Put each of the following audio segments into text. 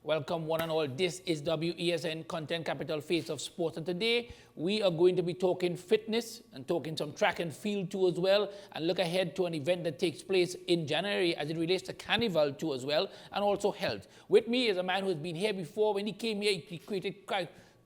Welcome one and all. This is WESN Content Capital Face of Sport. And today we are going to be talking fitness and talking some track and field too as well, and look ahead to an event that takes place in January as it relates to Carnival too as well, and also health. With me is a man who has been here before. When he came here, he created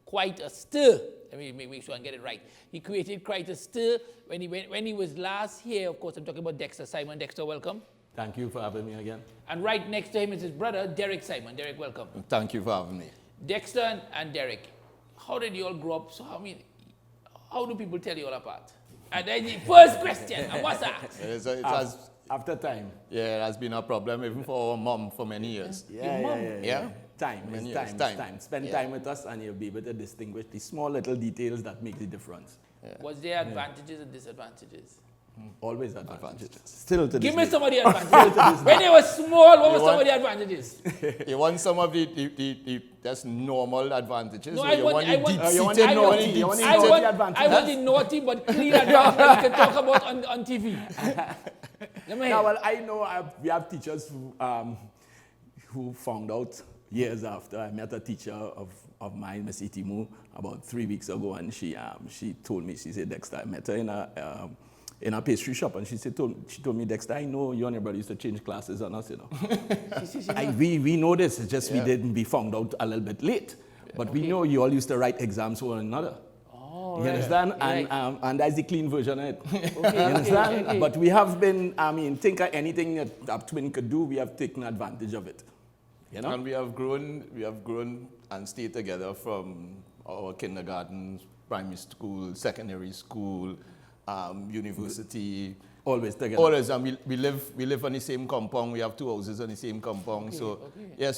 quite a stir. Let me make sure I get it right. He created quite a stir when he was last here. Of course, I'm talking about Dexter. Simon Dexter, welcome. Thank you for having me again. And right next to him is his brother, Derrick Simon. Derrick, welcome. Thank you for having me. Dexter and Derrick, how did you all grow up? So, how do people tell you all apart? And then the first question, I must ask. After time. Yeah, it has been a problem even for our mom for many years. Yeah. Time. Spend time with us and you'll be able to distinguish the small little details that make the difference. Yeah. Was there advantages and disadvantages? Always advantages. Still to this Give me day. some of the advantages. When you were small, what were some of the advantages? You want some of the just normal advantages? No, I want the naughty but clean advantages that you can talk about on TV. Well, I know we have teachers who found out years after. I met a teacher of mine, Miss Itimu, about 3 weeks ago, and she told me, she said, Dexter, I met her in a pastry shop, and she told me, Dexter, I know you and your brother used to change classes on us, you know. We know this, it's just we didn't be found out a little bit late. But we know you all used to write exams for one another. Oh, you understand? Right. And that's the clean version of it. Okay, you understand? Okay. But we have been, think of anything that a twin could do, we have taken advantage of it. You know? And we have grown and stayed together from our kindergarten, primary school, secondary school, university. Always together. Always, and we live on the same compound. We have 2 houses on the same compound. So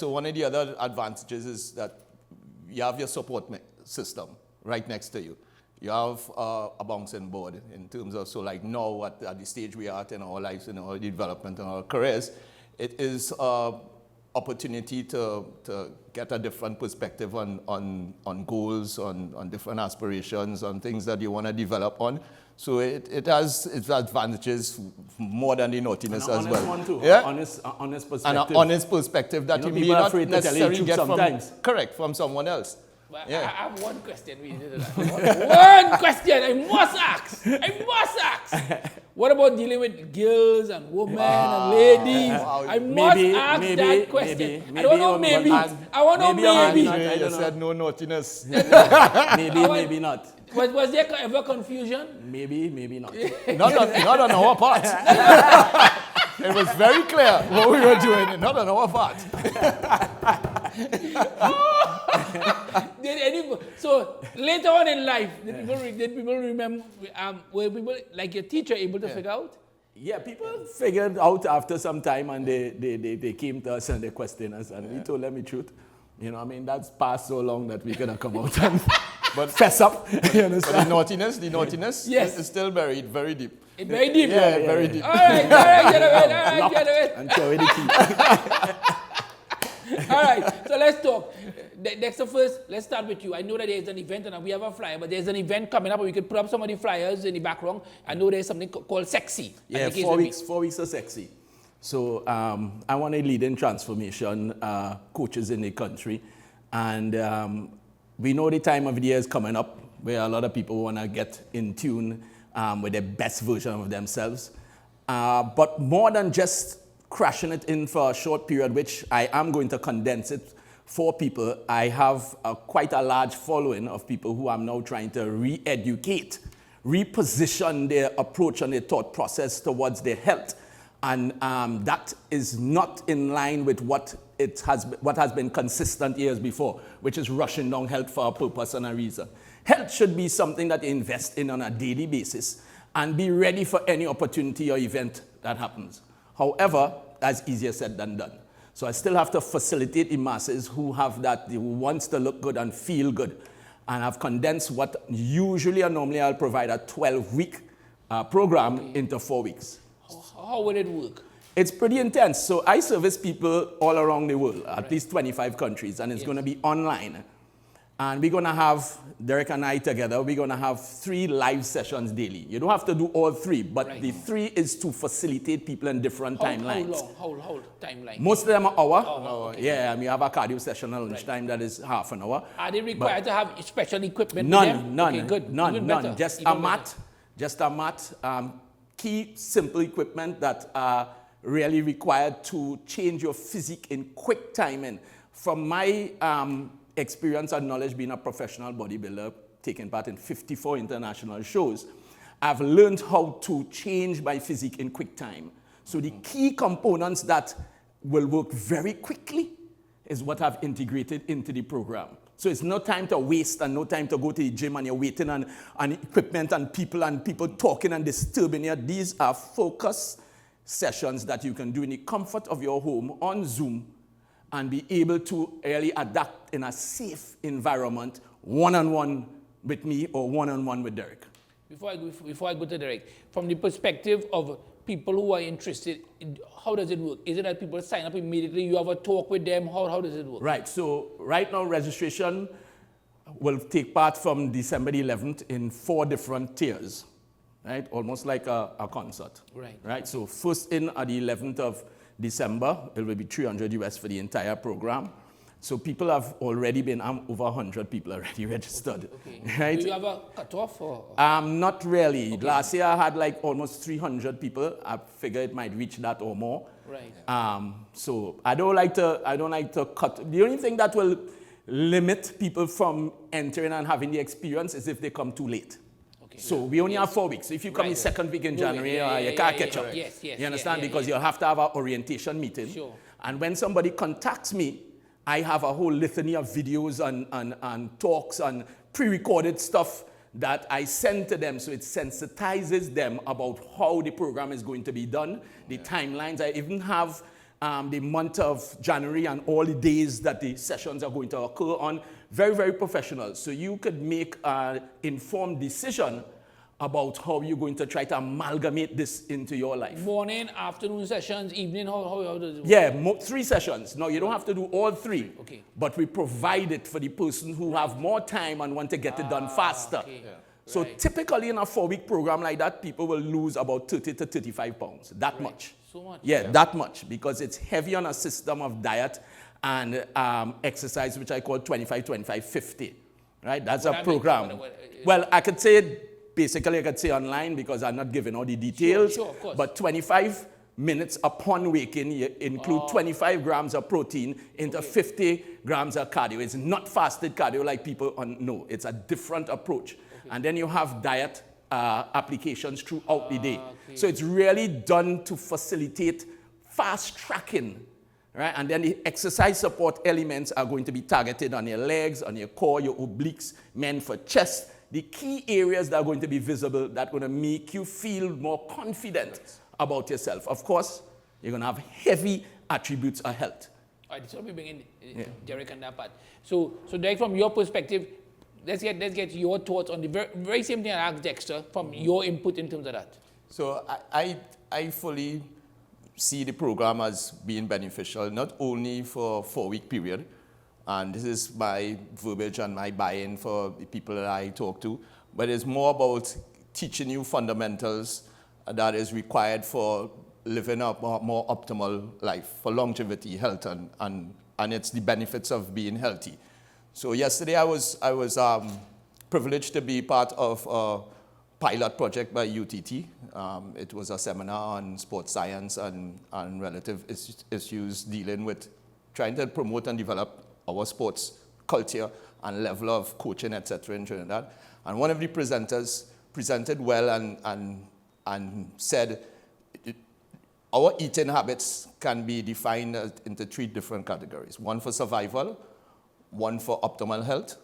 one of the other advantages is that you have your support system right next to you. You have a bouncing board in terms of, so like now at the stage we are at in our lives, in our development and our careers, it is opportunity to get a different perspective on goals, on different aspirations, on things that you want to develop on. So it has its advantages more than the naughtiness as well. One too. Yeah? Honest perspective. And an honest perspective that you may not necessarily get from someone else. But Yeah. I have one question. One question I must ask. What about dealing with girls and women and ladies? I must ask that question. I don't know maybe. I want to know maybe. You said no naughtiness. Maybe not. Was there ever confusion? Maybe not. Not on our part. It was very clear what we were doing, not on our part. So later on in life, did people remember? Were people like your teacher able to figure out? Yeah, people figured out after some time, and they came to us and they questioned us, and we told them the truth. You know, that's passed so long that we could have come out and fess up. You understand? But the naughtiness yes. is still buried very deep. It's very deep. Yeah, very deep. All right, get away. And so the key. All right, so let's talk. Dexter, first, let's start with you. I know that there's an event, and we have a flyer, but there's an event coming up, and we could put up some of the flyers in the background. I know there's something called Sexy. Yeah, 4 weeks of Sexy. So I want to lead in transformation coaches in the country. And we know the time of the year is coming up where a lot of people want to get in tune with the best version of themselves. But more than just crashing it in for a short period, which I am going to condense it for people, I have quite a large following of people who I'm now trying to re-educate, reposition their approach and their thought process towards their health. And that is not in line with what has been consistent years before, which is rushing down health for a purpose and a reason. Health should be something that you invest in on a daily basis and be ready for any opportunity or event that happens. However, that's easier said than done. So I still have to facilitate the masses who have that, who wants to look good and feel good. And I've condensed what usually or normally I'll provide a 12-week program into 4 weeks. How will it work? It's pretty intense. So I service people all around the world, at least 25 countries, and it's going to be online. And we're going to have, Derrick and I together, we're going to have 3 live sessions daily. You don't have to do all 3, but the 3 is to facilitate people in different timelines. How long timeline? Most of them are hour. Okay. Yeah, and we have a cardio session at lunchtime that is half an hour. Are they required to have special equipment None, with them? none, Okay, good. none, Even none. better. Just Even a mat, just a mat. Key, simple equipment that are really required to change your physique in quick time. And from my experience and knowledge being a professional bodybuilder, taking part in 54 international shows, I've learned how to change my physique in quick time. So the key components that will work very quickly is what I've integrated into the program. So it's no time to waste and no time to go to the gym and you're waiting on equipment and people talking and disturbing you. These are focus sessions that you can do in the comfort of your home on Zoom and be able to really adapt in a safe environment, one-on-one with me or one-on-one with Derrick. Before I go to Derrick, from the perspective of people who are interested, how does it work? Is it that people sign up immediately, you have a talk with them? How does it work? Right, so right now registration will take part from December the 11th in 4 different tiers, right? Almost like a concert. Right, so first in at the 11th of December, it will be $300 US for the entire program. So people have already been, over 100 people already registered. Okay. Right? Do you have a cutoff? Not really. Okay. Last year I had like almost 300 people. I figure it might reach that or more. Right. So I don't like to cut. The only thing that will limit people from entering and having the experience is if they come too late. So we only have 4 weeks. So if you come the second week in January, you can't catch up. Yes, you understand? Because you'll have to have an orientation meeting. Sure. And when somebody contacts me, I have a whole litany of videos and talks and pre-recorded stuff that I send to them. So it sensitizes them about how the program is going to be done, the timelines. I even have the month of January and all the days that the sessions are going to occur on. Very, very professional. So you could make an informed decision about how you're going to try to amalgamate this into your life. Morning, afternoon sessions, evening, how does it work? Yeah, 3 sessions. Now, you don't have to do all 3. Okay. But we provide it for the person who have more time and want to get it done faster. Okay. So typically in a 4-week program like that, people will lose about 30 to 35 pounds. That much. So much? Yeah, that much. Because it's heavy on a system of diet and exercise, which I call 25-25-50. Right? That's a program. Well, I could say basically, I could say online because I'm not giving all the details. Sure, of course. But 25 minutes upon waking, you include 25 grams of protein into 50 grams of cardio. It's not fasted cardio like people know. It's a different approach. And then you have diet applications throughout the day. So it's really done to facilitate fast tracking. Right? And then the exercise support elements are going to be targeted on your legs, on your core, your obliques, meant for chest. The key areas that are going to be visible that are going to make you feel more confident about yourself. Of course, you're going to have heavy attributes of health. All right, so we bring in Derrick on that part. So Derrick, from your perspective, let's get your thoughts on the very same thing I asked Dexter, from your input in terms of that. So I fully see the program as being beneficial, not only for a 4-week period, and this is my verbiage and my buy-in for the people that I talk to, but it's more about teaching you fundamentals that is required for living a more optimal life, for longevity, health, and it's the benefits of being healthy. So yesterday I was privileged to be part of a pilot project by UTT. It was a seminar on sports science and relative issues dealing with trying to promote and develop our sports culture and level of coaching, etc. in Trinidad. And one of the presenters presented well and said, our eating habits can be defined into 3 different categories. One for survival, one for optimal health,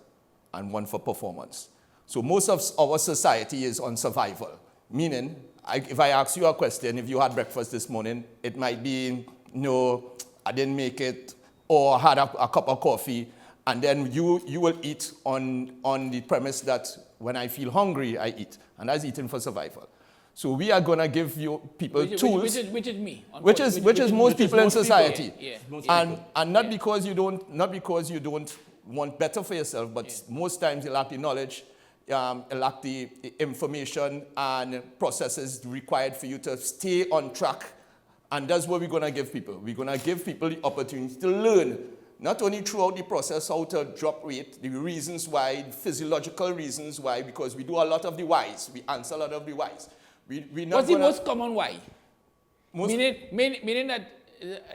and one for performance. So most of our society is on survival, meaning if I ask you a question, if you had breakfast this morning, it might be, I didn't make it, or I had a cup of coffee, and then you will eat on the premise that when I feel hungry, I eat. And that's eating for survival. So we are going to give you people tools. Which is me. Which is most people in society. Yeah. And not because you don't want better for yourself, but most times you lack the knowledge, you lack the information and processes required for you to stay on track. And that's what we're going to give people. We're going to give people the opportunity to learn, not only throughout the process how to drop weight, the reasons why, the physiological reasons why, because we do a lot of the whys. We answer a lot of the whys. What's the most common why? Meaning that,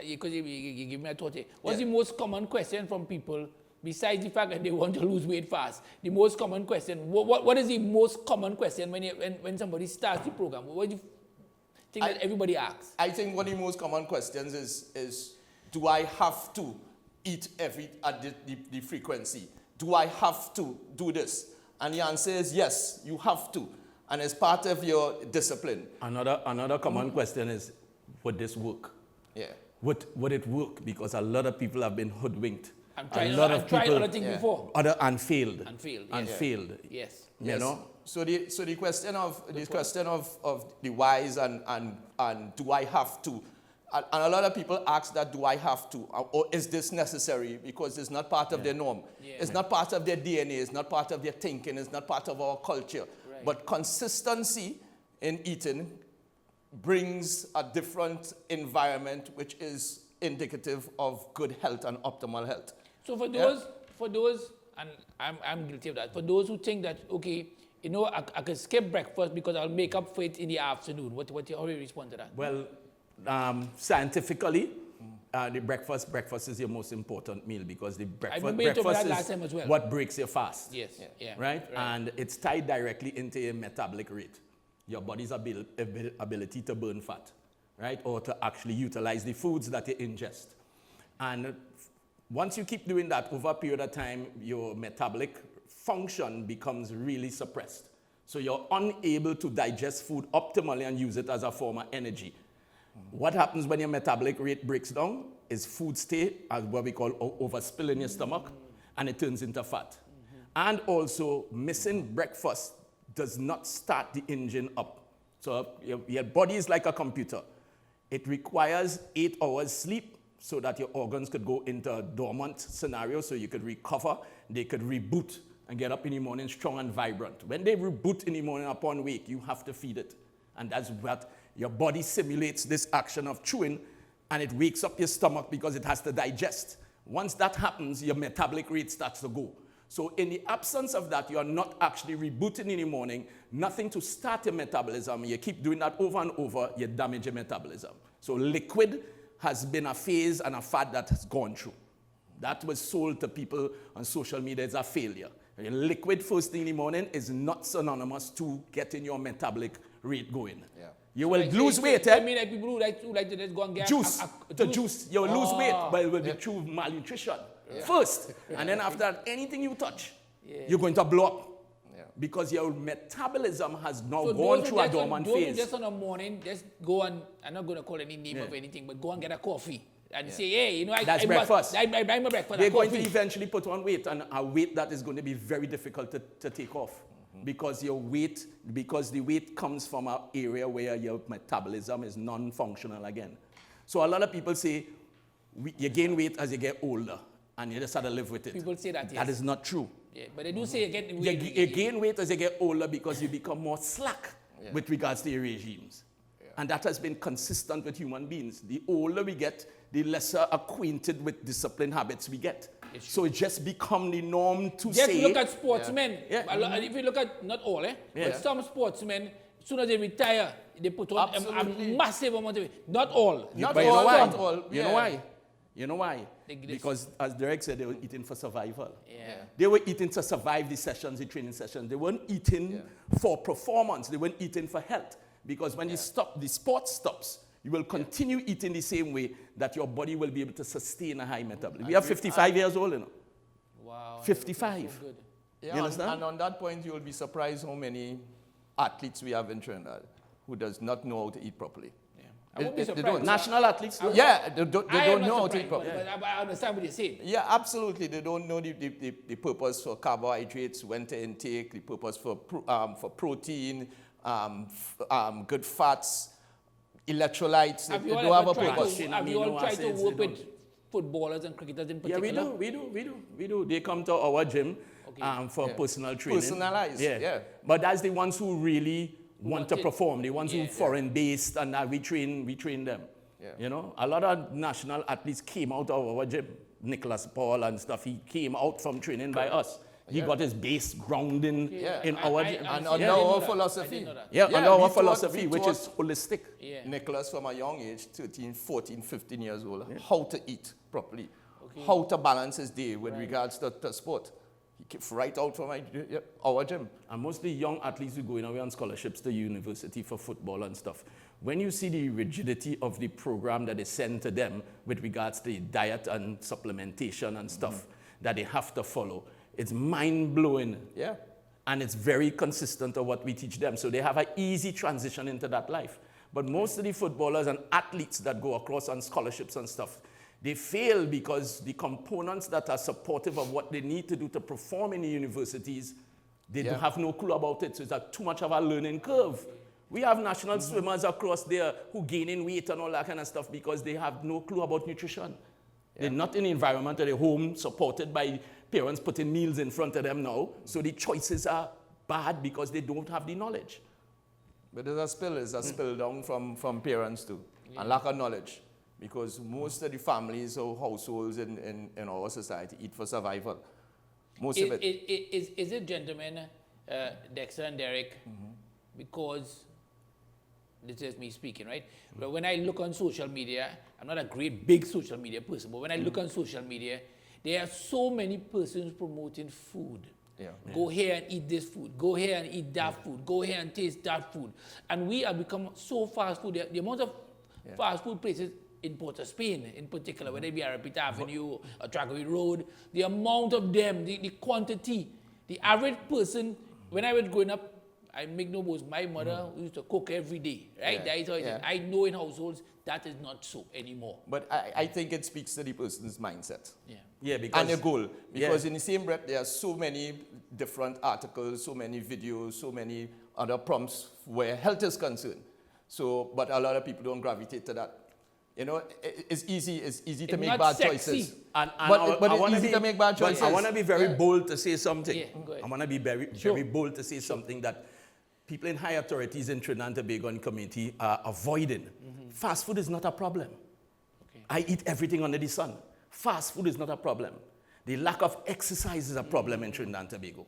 because you give me a thought here. What's the most common question from people, besides the fact that they want to lose weight fast? The most common question, what is the most common question when somebody starts the program? What do you think that everybody asks? I think one of the most common questions is do I have to eat at the frequency? Do I have to do this? And the answer is yes, you have to. And as part of your discipline. Another common question is, would this work? Yeah. Would it work? Because a lot of people have been hoodwinked. I've tried other things before. And failed. And failed. Yes. You know? So the question of the whys and do I have to? And a lot of people ask that, do I have to? Or is this necessary? Because it's not part of their norm. Yeah. It's not part of their DNA. It's not part of their thinking. It's not part of our culture. Right. But consistency in eating brings a different environment, which is indicative of good health and optimal health. So for those, and I'm guilty of that, for those who think that, okay, you know, I can skip breakfast because I'll make up for it in the afternoon. How do you respond to that? Well, scientifically, the breakfast is your most important meal because the breakfast is what breaks your fast. Yes. Yeah. Right? And it's tied directly into your metabolic rate, your body's ability to burn fat, right? Or to actually utilize the foods that you ingest. And once you keep doing that over a period of time, your metabolic function becomes really suppressed. So you're unable to digest food optimally and use it as a form of energy. What happens when your metabolic rate breaks down is food stay as what we call overspill in your stomach, and it turns into fat. And also, missing breakfast does not start the engine up. So your body is like a computer. It requires 8 hours sleep so that your organs could go into a dormant scenario so you could recover, they could reboot and get up in the morning strong and vibrant. When they reboot in the morning upon wake, you have to feed it. And that's what your body simulates this action of chewing, and it wakes up your stomach because it has to digest. Once that happens, your metabolic rate starts to go. So in the absence of that, you are not actually rebooting in the morning, nothing to start your metabolism. You keep doing that over and over, you damage your metabolism. So liquid has been a phase and a fad that has gone through. That was sold to people on social media as a failure. Liquid first thing in the morning is not synonymous to getting your metabolic rate going. Yeah. You will lose weight. I mean, like people who like to just go and get juice. You'll lose weight, but it will be through malnutrition first. And then after that, anything you touch, you're going to blow up. Yeah. Because your metabolism has now gone through a dormant phase. Just on a morning, just go and, I'm not going to call any name of anything, but go and get a coffee. And say, hey, you know, that's breakfast. I buy my breakfast. They're going to eventually put on weight, and a weight that is going to be very difficult to take off. Because the weight comes from an area where your metabolism is non-functional again. So a lot of people say you gain weight as you get older, and you just have to live with it. People say that, yes. That is not true. Yeah, but they do say you get weight. You gain weight as you get older because you become more slack with regards to your regimes. Yeah. And that has been consistent with human beings. The older we get, the lesser acquainted with disciplined habits we get. So it just become the norm to say. Just look at sportsmen. Yeah. If you look at, not all, but some sportsmen, as soon as they retire, they put on a massive amount of weight. Not all. Not all. You know why? You know why? Because, as Derrick said, they were eating for survival. Yeah. They were eating to survive the sessions, the training sessions. They weren't eating for performance. They weren't eating for health. Because when you stop, the sport stops. You will continue eating the same way that your body will be able to sustain a high metabolism. We are 55 years old, you know. Wow. 55. So good. Yeah, you understand? And on that point, you will be surprised how many athletes we have in Trinidad who does not know how to eat properly. Yeah. I won't be They surprised. don't. National athletes don't. Yeah, they don't I am know not how to eat surprised, properly. but I understand what you're saying. Yeah, absolutely. They don't know the purpose for carbohydrates, when to intake, the purpose for protein, good fats, electrolytes. Have They you don't all have a ever tried purpose. to, have you all Amino tried to acids, work they with footballers and cricketers in Yeah, particular? we do. They come to our gym for personal training. Personalized, yeah. But that's the ones who really want to it. perform. The ones who Yeah. foreign based, and we train them. Yeah. You know, a lot of national athletes came out of our gym. Nicholas Paul and stuff. He came out from training by us. He got his base grounding in our gym. And I under didn't our know that. I philosophy. didn't know that. Yeah, Yeah, under our we taught- philosophy, we which taught- is holistic. Yeah. Nicholas from a young age, 13, 14, 15 years old, how to eat properly, how to balance his day with regards to sport. He came right out from our gym. And mostly young athletes who go away on scholarships to university for football and stuff. When you see the rigidity of the program that is sent to them with regards to diet and supplementation and stuff that they have to follow, it's mind-blowing. Yeah. And it's very consistent of what we teach them. So they have an easy transition into that life. But most of the footballers and athletes that go across on scholarships and stuff, they fail because the components that are supportive of what they need to do to perform in the universities, they don't have no clue about it. So it's too much of a learning curve. We have national swimmers across there who gaining weight and all that kind of stuff because they have no clue about nutrition. They're not in the environment at their home, supported by parents putting meals in front of them now. So the choices are bad because they don't have the knowledge. But there's a spill down from parents too, and lack of knowledge. Because most of the families or households in our society eat for survival. Most of it. Is it, gentlemen, Dexter and Derrick, because this is me speaking, right? But when I look on social media, I'm not a great big social media person, but when I look on social media, there are so many persons promoting food. Yeah. Go here and eat this food. Go here and eat that food. Go here and taste that food. And we have become so fast food. The amount of fast food places in Port of Spain, in particular, whether it be Arapita Avenue or Tragaway Road, the amount of them, the quantity, the average person, when I was growing up, I make no boast, my mother used to cook every day, right? Yeah. That is how it is. I know in households that is not so anymore. But I think it speaks to the person's mindset. Yeah, because And their goal. Because in the same breath, there are so many different articles, so many videos, so many other prompts where health is concerned. So, but a lot of people don't gravitate to that. You know, it's easy to make not bad sexy. choices. And But I it's wanna easy to make bad choices. But I want to be very bold to say something. Yeah, go ahead. I want to be very bold to say something that people in high authorities in Trinidad and Tobago and community are avoiding. Fast food is not a problem. I eat everything under the sun. Fast food is not a problem. The lack of exercise is a problem in Trinidad and Tobago.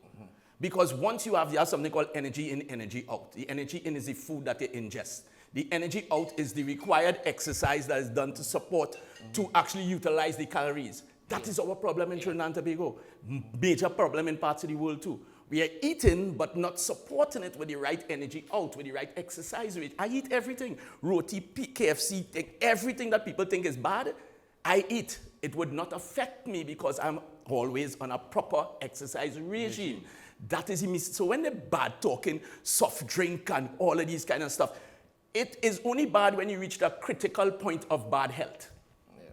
Because once you have something called energy in, energy out. The energy in is the food that you ingest. The energy out is the required exercise that is done to support, to actually utilize the calories. That is our problem in Trinidad and Tobago. Major problem in parts of the world too. We are eating, but not supporting it with the right energy out, with the right exercise rate. I eat everything. Roti, KFC, everything that people think is bad, I eat. It would not affect me because I'm always on a proper exercise regime. That is a so when they're bad talking, soft drink and all of these kind of stuff, it is only bad when you reach the critical point of bad health. Yeah.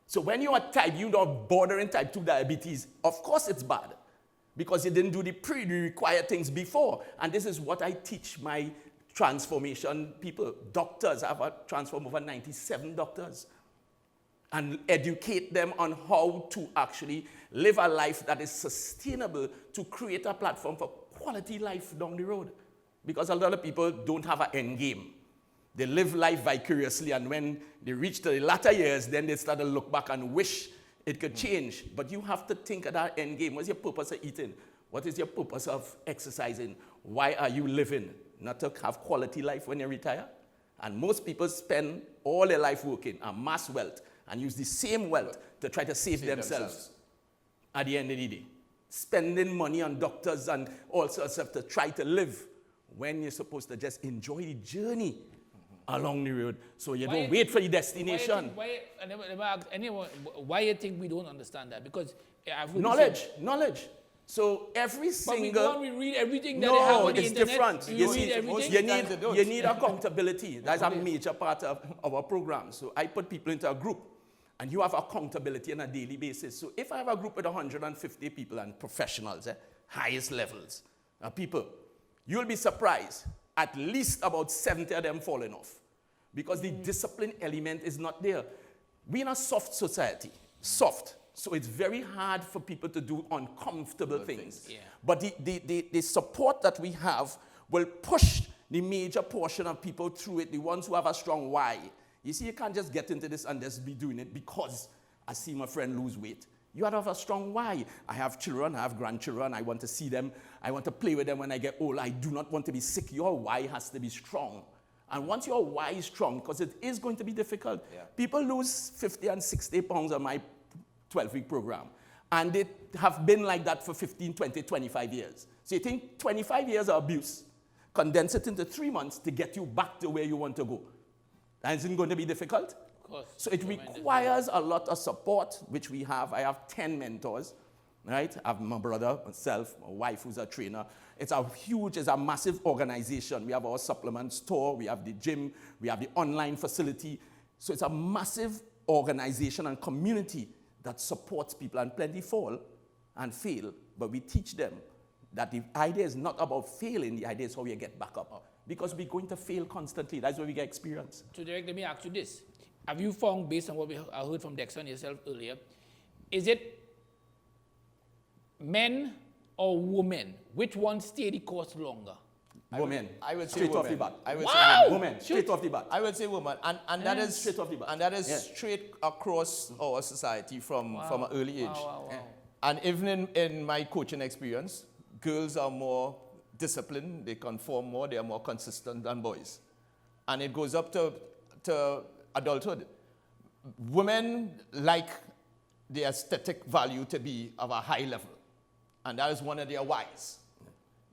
So when you are bordering type 2 diabetes, of course it's bad. Because you didn't do the required things before. And this is what I teach my transformation people. Doctors, I have transformed over 97 doctors. And educate them on how to actually live a life that is sustainable to create a platform for quality life down the road. Because a lot of people don't have an end game. They live life vicariously, and when they reach the latter years, then they start to look back and wish it could change. But you have to think of that end game. What's your purpose of eating? What is your purpose of exercising? Why are you living? Not to have quality life when you retire? And most people spend all their life working, amass wealth, and use the same wealth to try to save themselves at the end of the day. Spending money on doctors and all sorts of stuff to try to live when you're supposed to just enjoy the journey along the road. So you don't wait for the destination. Why you think we don't understand that? Because Knowledge. So every But we single... go and we read everything that they have No, on the it's internet. different. You You read see, everything. you need accountability. That's a major part of our program. So I put people into a group, and you have accountability on a daily basis. So if I have a group with 150 people and professionals, highest levels, people, you'll be surprised. At least about 70 of them falling off. Because the discipline element is not there. We're in a soft society. Soft. So it's very hard for people to do uncomfortable things. Yeah. But the support that we have will push the major portion of people through it, the ones who have a strong why. You see, you can't just get into this and just be doing it because I see my friend lose weight. You have to have a strong why. I have children, I have grandchildren, I want to see them, I want to play with them when I get old. I do not want to be sick. Your why has to be strong. And once your why is strong, because it is going to be difficult, people lose 50 and 60 pounds on my 12-week program. And they have been like that for 15, 20, 25 years. So you think 25 years of abuse, condense it into 3 months to get you back to where you want to go. And isn't going to be difficult? Of course. So it requires a lot of support, which we have. I have 10 mentors, right? I have my brother, myself, my wife who's a trainer. It's a massive organization. We have our supplement store, we have the gym, we have the online facility. So it's a massive organization and community that supports people, and plenty fall and fail, but we teach them that the idea is not about failing, the idea is how you get back up. Because we're going to fail constantly. That's where we get experience. So Derrick, let me ask you this. Have you found, based on what I heard from Dexter and yourself earlier, is it men or women? Which one stay the course longer? Women. I would say straight women. off the bat. I would Wow! say women. Women, straight off the bat. I would say women, and that is straight off the bat. And that is Yeah. straight across our society from an early age. Wow. And even in my coaching experience, girls are more disciplined, they conform more, they are more consistent than boys. And it goes up to adulthood. Women like the aesthetic value to be of a high level. And that is one of their whys.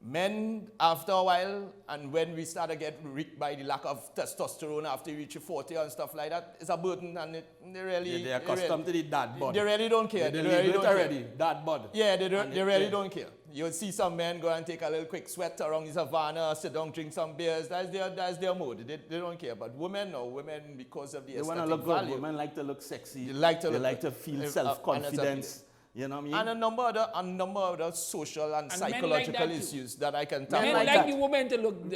Men, after a while, and when we start to get ripped by the lack of testosterone after you reach 40 and stuff like that, it's a burden, and they really... They're accustomed to the dad bod. They really don't care. They really don't already, care. dad bod. Yeah, they really don't care. You'll see some men go and take a little quick sweat around the savannah, sit down, drink some beers. That's their mode. They don't care. But women, no. Women, because of the They aesthetic want to look value. good. Women like to look sexy. They like to feel self-confidence. You know what I mean? And a number of other social and men like psychological that too. issues that I can tell. Men like like that. the women to look...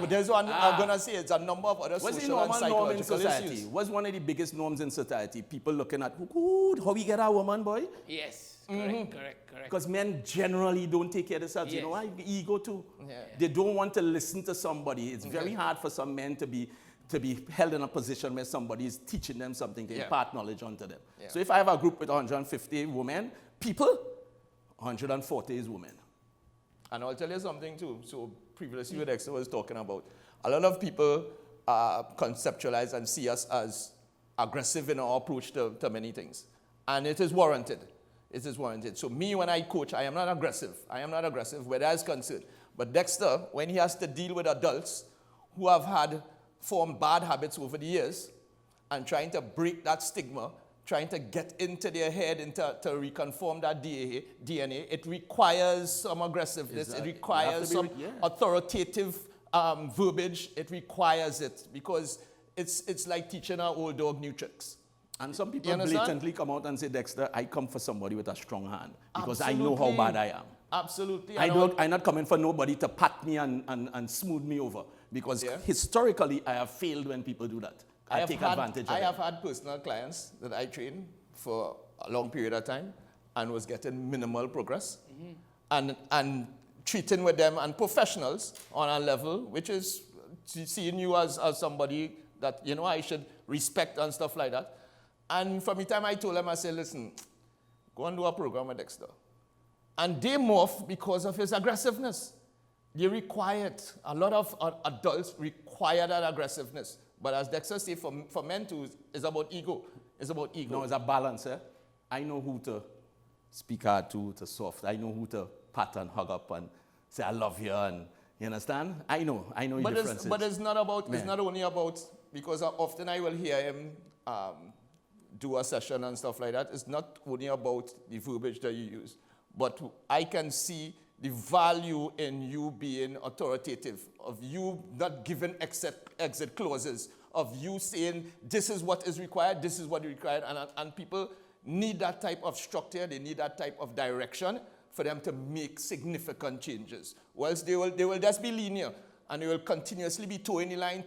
There's one I'm going to say. It's a number of other What's the social and normal norm in psychological society? issues. What's one of the biggest norms in society? People looking at, good, how we get our woman, boy? Yes, correct. Because men generally don't take care of themselves. You Yes. know why? Ego too. Yeah. They don't want to listen to somebody. It's very hard for some men to be held in a position where somebody is teaching them something, to impart knowledge onto them. Yeah. So if I have a group with 150 women, people, 140 is women. And I'll tell you something too. So previously what Dexter was talking about, a lot of people conceptualize and see us as aggressive in our approach to many things. And it is warranted. It is warranted. So me, when I coach, I am not aggressive. I am not aggressive where that is concerned. But Dexter, when he has to deal with adults who have formed bad habits over the years and trying to break that stigma, trying to get into their head and to reconform that DNA, it requires some aggressiveness. Exactly. It requires some authoritative verbiage. It requires it because it's like teaching an old dog new tricks. And some people blatantly come out and say, Dexter, I come for somebody with a strong hand because I know Absolutely. how bad I am. Absolutely. I'm not coming for nobody to pat me and smooth me over because historically I have failed when people do that. I take advantage of it. I have had personal clients that I trained for a long period of time and was getting minimal progress and treating with them and professionals on a level which is seeing you as somebody that, you know, I should respect and stuff like that. And from the time I told them, I said, listen, go and do a program with Dexter. And they morph because of his aggressiveness. They require it. A lot of adults require that aggressiveness. But as Dexter said, for men too, it's about ego. It's about ego. No, it's a balance. I know who to speak hard to soft. I know who to pat and hug up and say, I love you. And you understand? I know the differences. But it's not about, it's not only about, because often I will hear him do a session and stuff like that. It's not only about the verbiage that you use, but I can see the value in you being authoritative, of you not giving exit clauses, of you saying this is what is required, this is what is required, and people need that type of structure, they need that type of direction for them to make significant changes. Or else they will just be linear, and they will continuously be towing the line,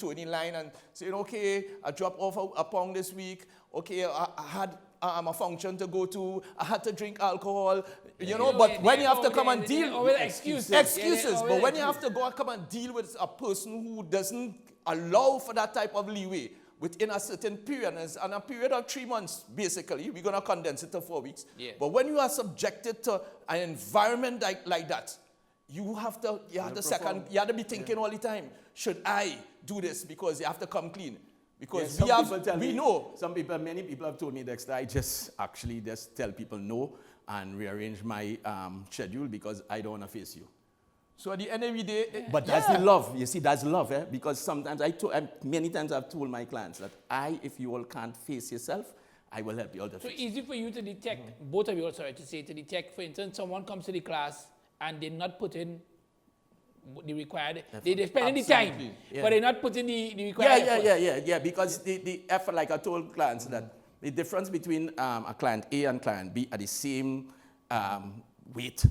and saying, okay, I dropped off a pound this week, okay, I had a function to go to, I had to drink alcohol, but when you have to come and deal with excuses, but when you have to come and deal with a person who doesn't allow for that type of leeway within a certain period, and a period of 3 months, basically, we're going to condense it to 4 weeks. Yeah. But when you are subjected to an environment like that, you have to be thinking all the time, should I do this? Because you have to come clean. Because many people have told me, Dexter, I just tell people no and rearrange my schedule because I don't want to face you. So at the end of the day... But that's the love. You see, that's love, eh? Because sometimes many times I've told my clients that if you all can't face yourself, I will help you out. So easy for you to detect, both of you, sorry to say, to detect, for instance, someone comes to the class and they're not putting the required, they're spending the time, but they're not putting the required effort. Because the effort, like I told clients, that the difference between a client A and client B are the same weight,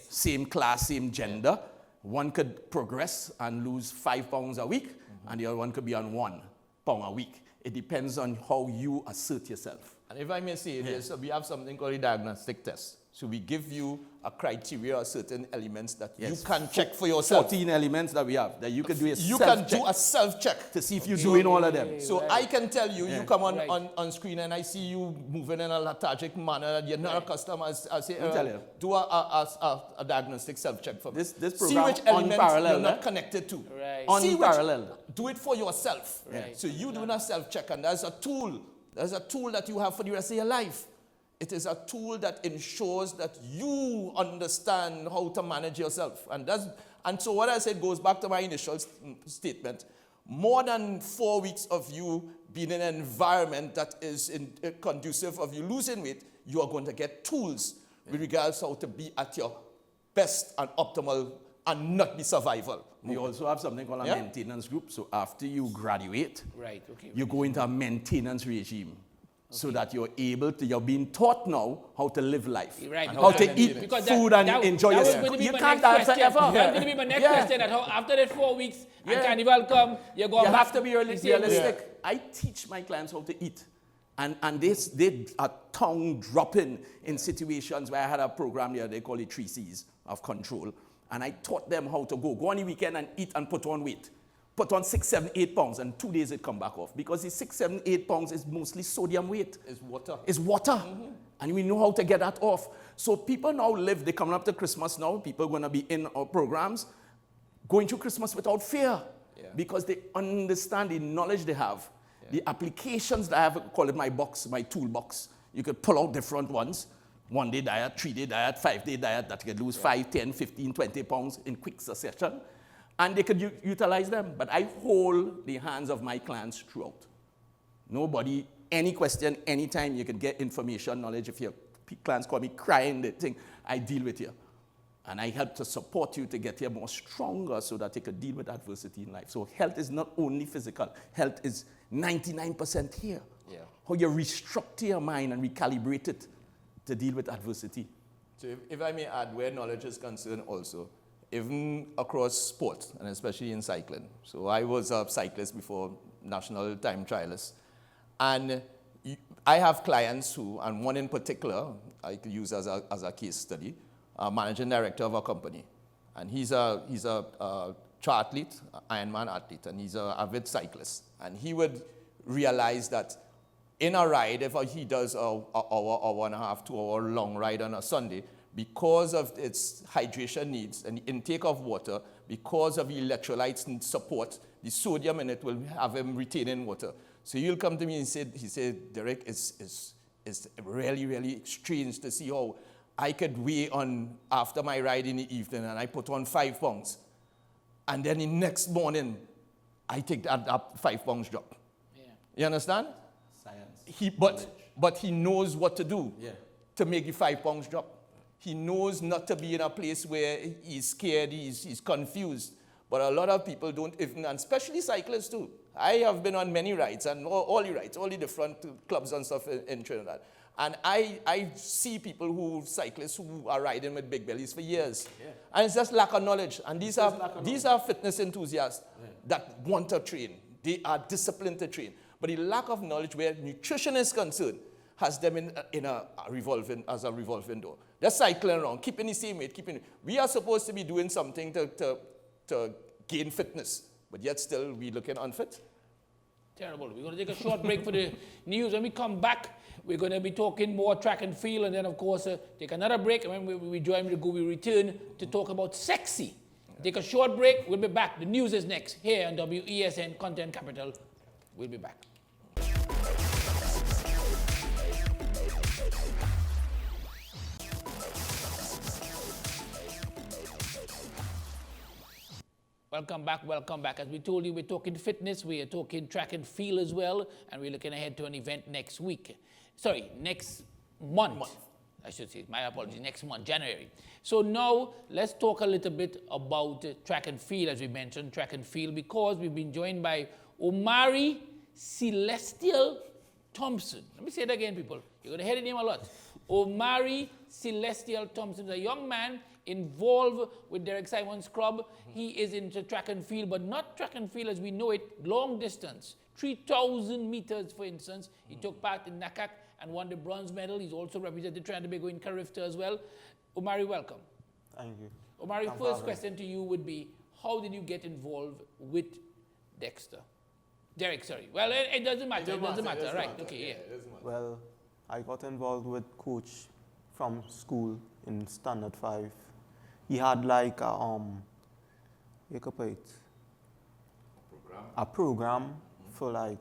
same class, same gender. One could progress and lose 5 pounds a week, and the other one could be on 1 pound a week. It depends on how you assert yourself. And if I may say this, we have something called a diagnostic test. So we give you a criteria or certain elements that you can check for yourself. 14 elements that we have that you can do a self-check to see if you're doing all of them. So I can tell you, you come on screen and I see you moving in a lethargic manner. You're not a customer. I say, do a diagnostic self-check for me. This program, see which elements you're not connected to. Unparalleled. Do it for yourself. So you do a self-check, and there's a tool. There's a tool that you have for the rest of your life. It is a tool that ensures that you understand how to manage yourself. And so what I said goes back to my initial statement. More than 4 weeks of you being in an environment that is conducive of you losing weight, you are going to get tools with regards to how to be at your best and optimal and not be survival. We also have something called a maintenance group. So after you graduate, you go into a maintenance regime. So that you're being taught now how to live life. Right. And how to eat food and enjoy yourself. You can't answer ever. That's going to be my next question. That after that 4 weeks and carnival come, you have to be realistic. I teach my clients how to eat. And they are tongue dropping in situations where I had a program there, they call it 3 C's of control. And I taught them how to go on the weekend and eat and put on weight. Put on 6, 7, 8 pounds, and 2 days it come back off. Because the 6, 7, 8 pounds is mostly sodium weight. It's water. And we know how to get that off. So people now they're coming up to Christmas now, people are going to be in our programs, going through Christmas without fear. Because they understand the knowledge they have. The applications that I have, call it my toolbox. You could pull out different ones. 1-day diet, 3-day diet, 5-day diet, that you could lose 5, 10, 15, 20 pounds in quick succession. And they could utilize them. But I hold the hands of my clients throughout. Nobody, any question, anytime you can get information, knowledge. If your clients call me crying, they think, I deal with you. And I help to support you to get you more stronger so that you can deal with adversity in life. So health is not only physical. Health is 99% here. How you restructure your mind and recalibrate it to deal with adversity. So if I may add, where knowledge is concerned also, even across sport, and especially in cycling. So I was a cyclist before, national time trialist. And I have clients who, and one in particular, I could use as a case study, a managing director of a company. And he's a triathlete, Ironman athlete, and he's an avid cyclist. And he would realize that in a ride, if he does an hour and a half, 2 hour long ride on a Sunday, because of its hydration needs and the intake of water, because of the electrolytes and support, the sodium in it will have him retaining water. So he'll come to me and he said, Derrick, it's really, really strange to see how I could weigh on after my ride in the evening and I put on 5 pounds. And then the next morning, I take that 5 pounds drop. You understand? Science. But he knows what to do to make the 5 pounds drop. He knows not to be in a place where he's scared, he's confused. But a lot of people don't even, and especially cyclists too. I have been on many rides, and all the rides, all the different clubs and stuff in Trinidad. And I see people cyclists who are riding with big bellies for years. Yeah. And it's just lack of knowledge. And these are fitness enthusiasts that want to train. They are disciplined to train. But the lack of knowledge where nutrition is concerned has them in a revolving door. They're cycling around, keeping the same weight, We are supposed to be doing something to gain fitness, but yet still we're looking unfit. Terrible. We're going to take a short break for the news. When we come back, we're going to be talking more track and field, and then, of course, take another break. And when we join the go, we return to talk about sexy. Take a short break. We'll be back. The news is next here on WESN Content Capital. We'll be back. Welcome back. As we told you, we're talking fitness, we are talking track and field as well, and we're looking ahead to an event next month. I should say, my apologies, next month, January. So now, let's talk a little bit about track and field, as we mentioned, track and field, because we've been joined by Omari Celestial Thompson. Let me say it again, people. You're going to hear the name a lot. Omari Celestial Thompson is a young man involved with Derrick Simon's club. He is into track and field, but not track and field as we know it, long distance, 3,000 meters, for instance. He took part in NACAC and won the bronze medal. He's also represented Trinidad and Tobago in Carifta as well. Omari, welcome. Thank you. Omari, first question to you would be, how did you get involved with Dexter? Derrick, sorry. Well, it doesn't matter. It doesn't matter. Right, okay, yeah. Well, I got involved with coach from school in Standard 5. He had like a program for like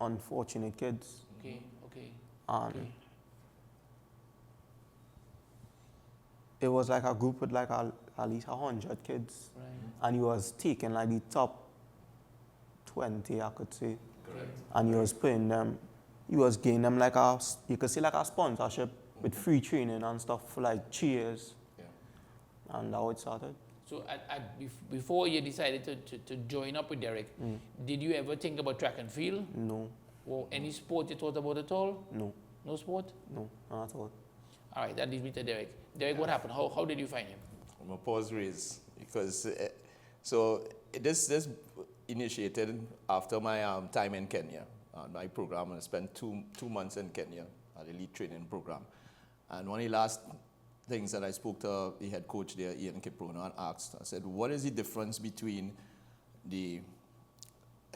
unfortunate kids. Okay. And it was like a group with like at least 100 kids. Right. And he was taking like the top 20, I could say. Correct. And he was putting them, he was giving them like you could say like a sponsorship with free training and stuff for like 3 years. Yeah. And how it started. So before you decided to join up with Derrick, did you ever think about track and field? No. Or any sport you thought about at all? No. No sport? No, not at all. All right, that leads me to Derrick. Derrick, what happened? How did you find him? I'm a pause raise because this initiated after my time in Kenya. My program, I spent two months in Kenya at elite training program. And one of the last things that I spoke to the head coach there, Ian Kiprono, and asked, I said, what is the difference between the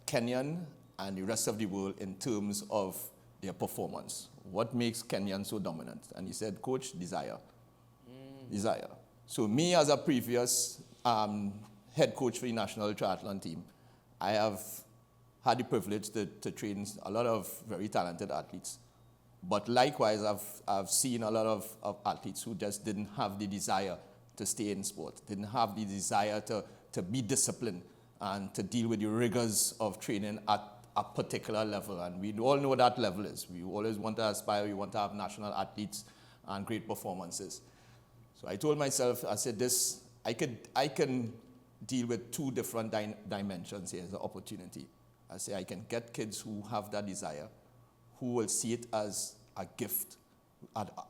Kenyan and the rest of the world in terms of their performance? What makes Kenyan so dominant? And he said, Coach, desire. Desire. So me as a previous head coach for the national triathlon team, I have had the privilege to train a lot of very talented athletes. But likewise, I've seen a lot of athletes who just didn't have the desire to stay in sport, didn't have the desire to be disciplined and to deal with the rigors of training at a particular level. And we all know what that level is. We always want to aspire, we want to have national athletes and great performances. So I told myself, I said, I can deal with two different dimensions here as an opportunity. I say I can get kids who have that desire, who will see it as a gift,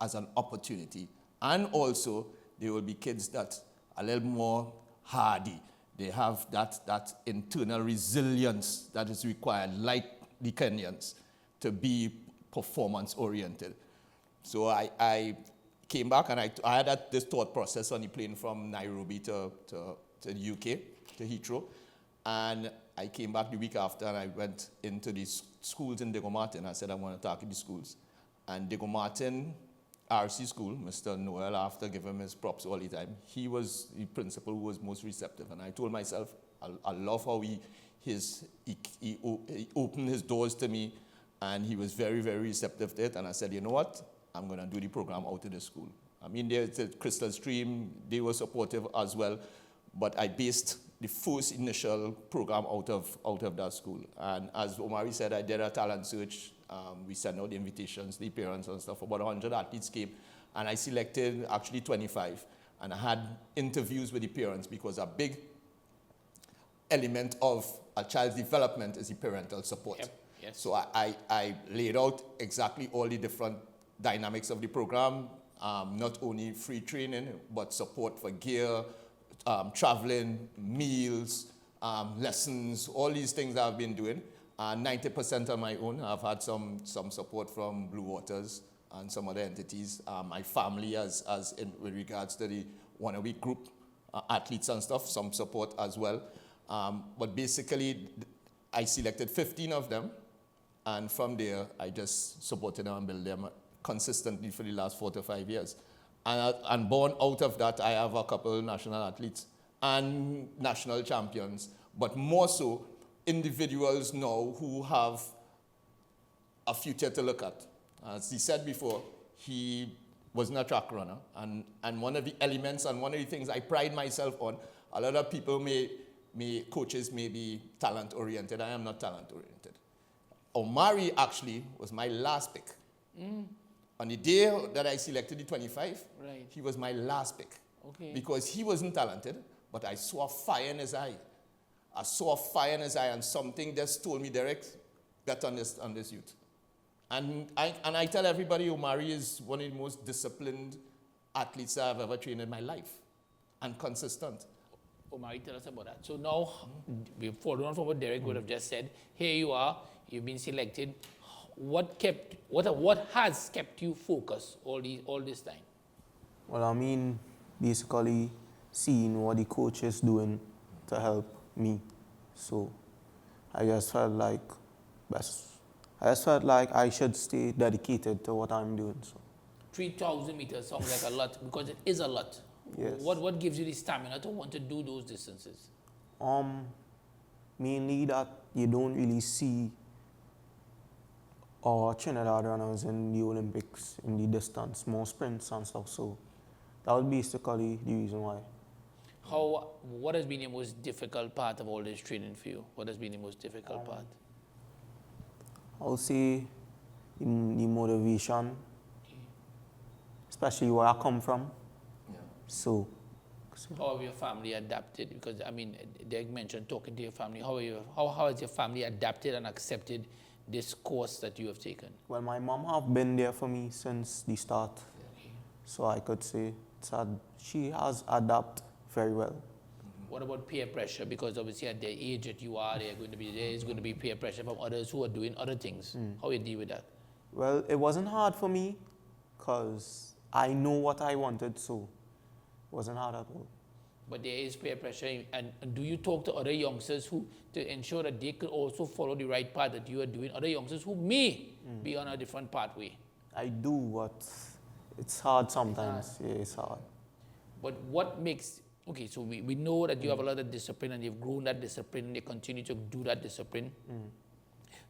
as an opportunity. And also, there will be kids that are a little more hardy. They have that internal resilience that is required, like the Kenyans, to be performance-oriented. So I came back and I had this thought process on the plane from Nairobi to the UK, to Heathrow. And I came back the week after and I went into the schools in Diego Martin. I said, I want to target the schools. And Diego Martin RC school, Mr. Noel, after giving him his props all the time, he was the principal who was most receptive. And I told myself, I love how he opened his doors to me, and he was very, very receptive to it. And I said, you know what? I'm going to do the program out of the school. I mean, there's a Crystal Stream, they were supportive as well, but I based the first initial program out of that school. And as Omari said, I did a talent search. We sent out invitations, the parents and stuff. About 100 athletes came. And I selected actually 25. And I had interviews with the parents because a big element of a child's development is the parental support. Yep. Yes. So I laid out exactly all the different dynamics of the program, not only free training, but support for gear, traveling, meals, lessons, all these things I've been doing. 90% on my own. I've had some support from Blue Waters and some other entities. My family, with regards to the 1 a week group, athletes and stuff, some support as well. But basically, I selected 15 of them. And from there, I just supported them and built them consistently for the last 4 to 5 years. And born out of that, I have a couple of national athletes and national champions, but more so individuals now who have a future to look at. As he said before, he wasn't a track runner. And one of the elements and one of the things I pride myself on, a lot of people coaches may be talent-oriented. I am not talent-oriented. Omari actually was my last pick. On the day that I selected the 25, right, he was my last pick. Okay. Because he wasn't talented, but I saw fire in his eye. I saw fire in his eye, and something just told me, Derrick, bet on this youth. And I tell everybody, Omari is one of the most disciplined athletes I've ever trained in my life, and consistent. Omari, tell us about that. So now, we followed on from what Derrick would have just said. Here you are, you've been selected. What has kept you focused all this time? Well, I mean, basically seeing what the coach is doing to help me. So I just felt like I should stay dedicated to what I'm doing. So 3,000 meters sounds like a lot, because it is a lot. Yes. What gives you the stamina to want to do those distances? Mainly that you don't really see Trinidad runners in the Olympics in the distance, more sprints and stuff. So that was basically the reason why. What has been the most difficult part of all this training for you? What has been the most difficult part? I would say the motivation, especially where I come from. Yeah. So How have your family adapted? Because, I mean, Derrick mentioned talking to your family. How has your family adapted and accepted this course that you have taken? well, my mom have been there for me since the start. Okay. So I could say she has adapted very well. What about peer pressure? Because obviously at the age that you are, there is going to be peer pressure from others who are doing other things. How do you deal with that? Well, it wasn't hard for me because I know what I wanted, so it wasn't hard at all. But there is peer pressure. And do you talk to other youngsters to ensure that they could also follow the right path that you are doing? Other youngsters who may be on a different pathway? I do, but it's hard sometimes. Yeah, it's hard. But what makes... Okay, so we know that you have a lot of discipline and you've grown that discipline and you continue to do that discipline.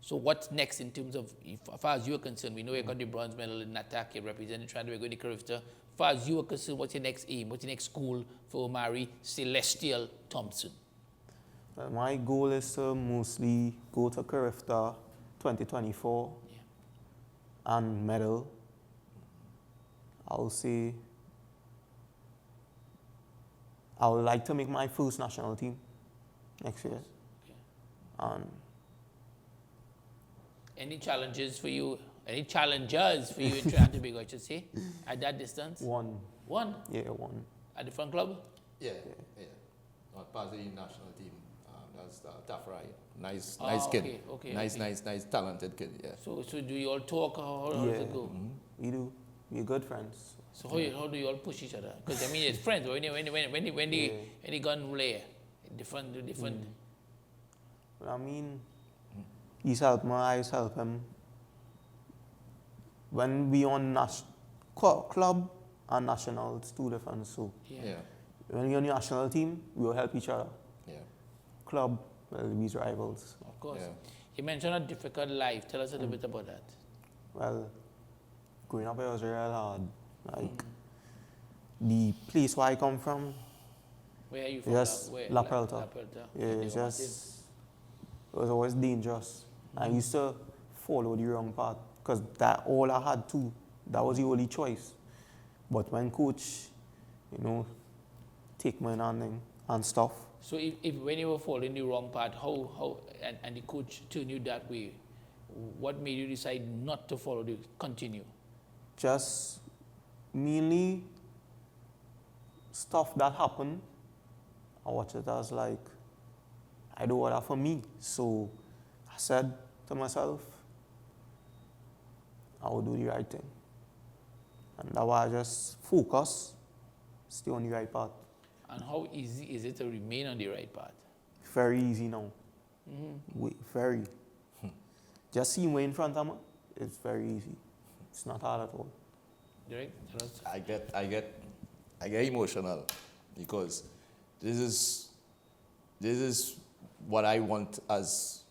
So what's next in terms of, as far as you're concerned, we know you got the bronze medal in attack, you're representing Trinidad, we're going to Carifta. As far as you are concerned, what's your next aim? What's your next goal for Omari Celestial Thompson? Well, my goal is to mostly go to Carifta 2024 and medal. I'll say I would like to make my first national team next year. Okay. And Any challenges for you? Any challengers for you in Trinidad and Tobago, I should say, at that distance? one. Yeah, one. At the front club? Yeah. Not part of the national team. That's Tafrai. Nice kid. Okay. Nice, talented kid. Yeah. So do you all talk, or how does it go? We do. We're good friends. So how do you all push each other? Because I mean, it's friends. When the gun lay, different. Well, I mean, he's helped me, I help him. When we on club and national, it's two different. So Yeah. when we're on the national team, we'll help each other. Yeah. Club, well, we're rivals. Of course. Yeah. You mentioned a difficult life. Tell us a little bit about that. Well, growing up, it was real hard. Like, the place where I come from, Where are you from? just Where? La Pelta. La Pelta. Yeah, And it's you just, it was always dangerous. I used to follow the wrong path because that all I had to, that was the only choice. But when coach, take my hand and stuff, So if when you were following the wrong path, and the coach turned you that way, what made you decide not to continue? just mainly stuff that happened, I watch it as like, I do what that for me. So I said to myself, I will do the right thing. And that's why I just focus, stay on the right path. And how easy is it to remain on the right path? Very easy now. Very. Just see way in front of me, it's very easy. It's not hard at all. Derrick, tell us. I get emotional because this is what I want as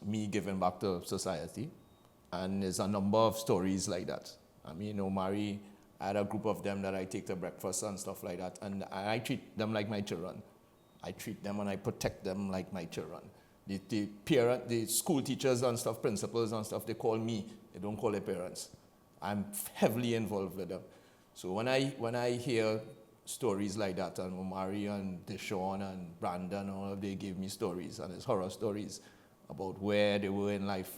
me giving back to society, and there's a number of stories like that. I mean, Mary, I had a group of them that I take to breakfast and stuff like that, and I treat them like my children. I treat them and I protect them like my children. The school teachers and stuff, principals and stuff, they call me. They don't call their parents. I'm heavily involved with them. So when I hear stories like that, and Omari and Deshaun and Brandon, all of they gave me stories, and it's horror stories about where they were in life.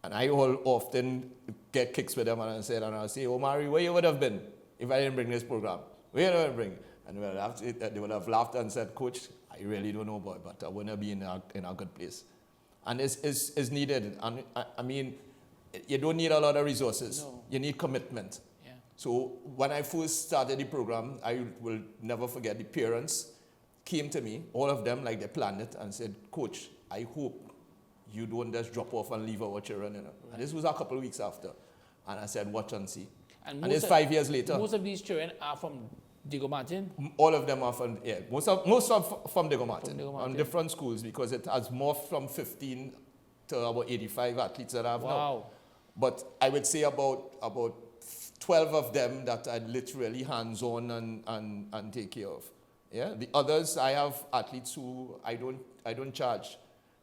And I often get kicks with them, and I say, Omari, where you would have been if I didn't bring this program? Where you would have bring? And they would have laughed and said, Coach, I really don't know, boy, but I want to be in a good place. And it's needed. And I mean, you don't need a lot of resources. No. You need commitment. Yeah. So when I first started the program, I will never forget the parents came to me, all of them, like they planned it, and said, Coach, I hope you don't just drop off and leave our children. Right. And this was a couple of weeks after. And I said, watch and see. And it's 5 years later. Most of these children are from Diego Martin? All of them are from, yeah, most from Diego Martin, on different schools, because it has morphed from 15 to about 85 athletes that I have now. But I would say about 12 of them that are literally hands-on and take care of. Yeah, the others, I have athletes who I don't charge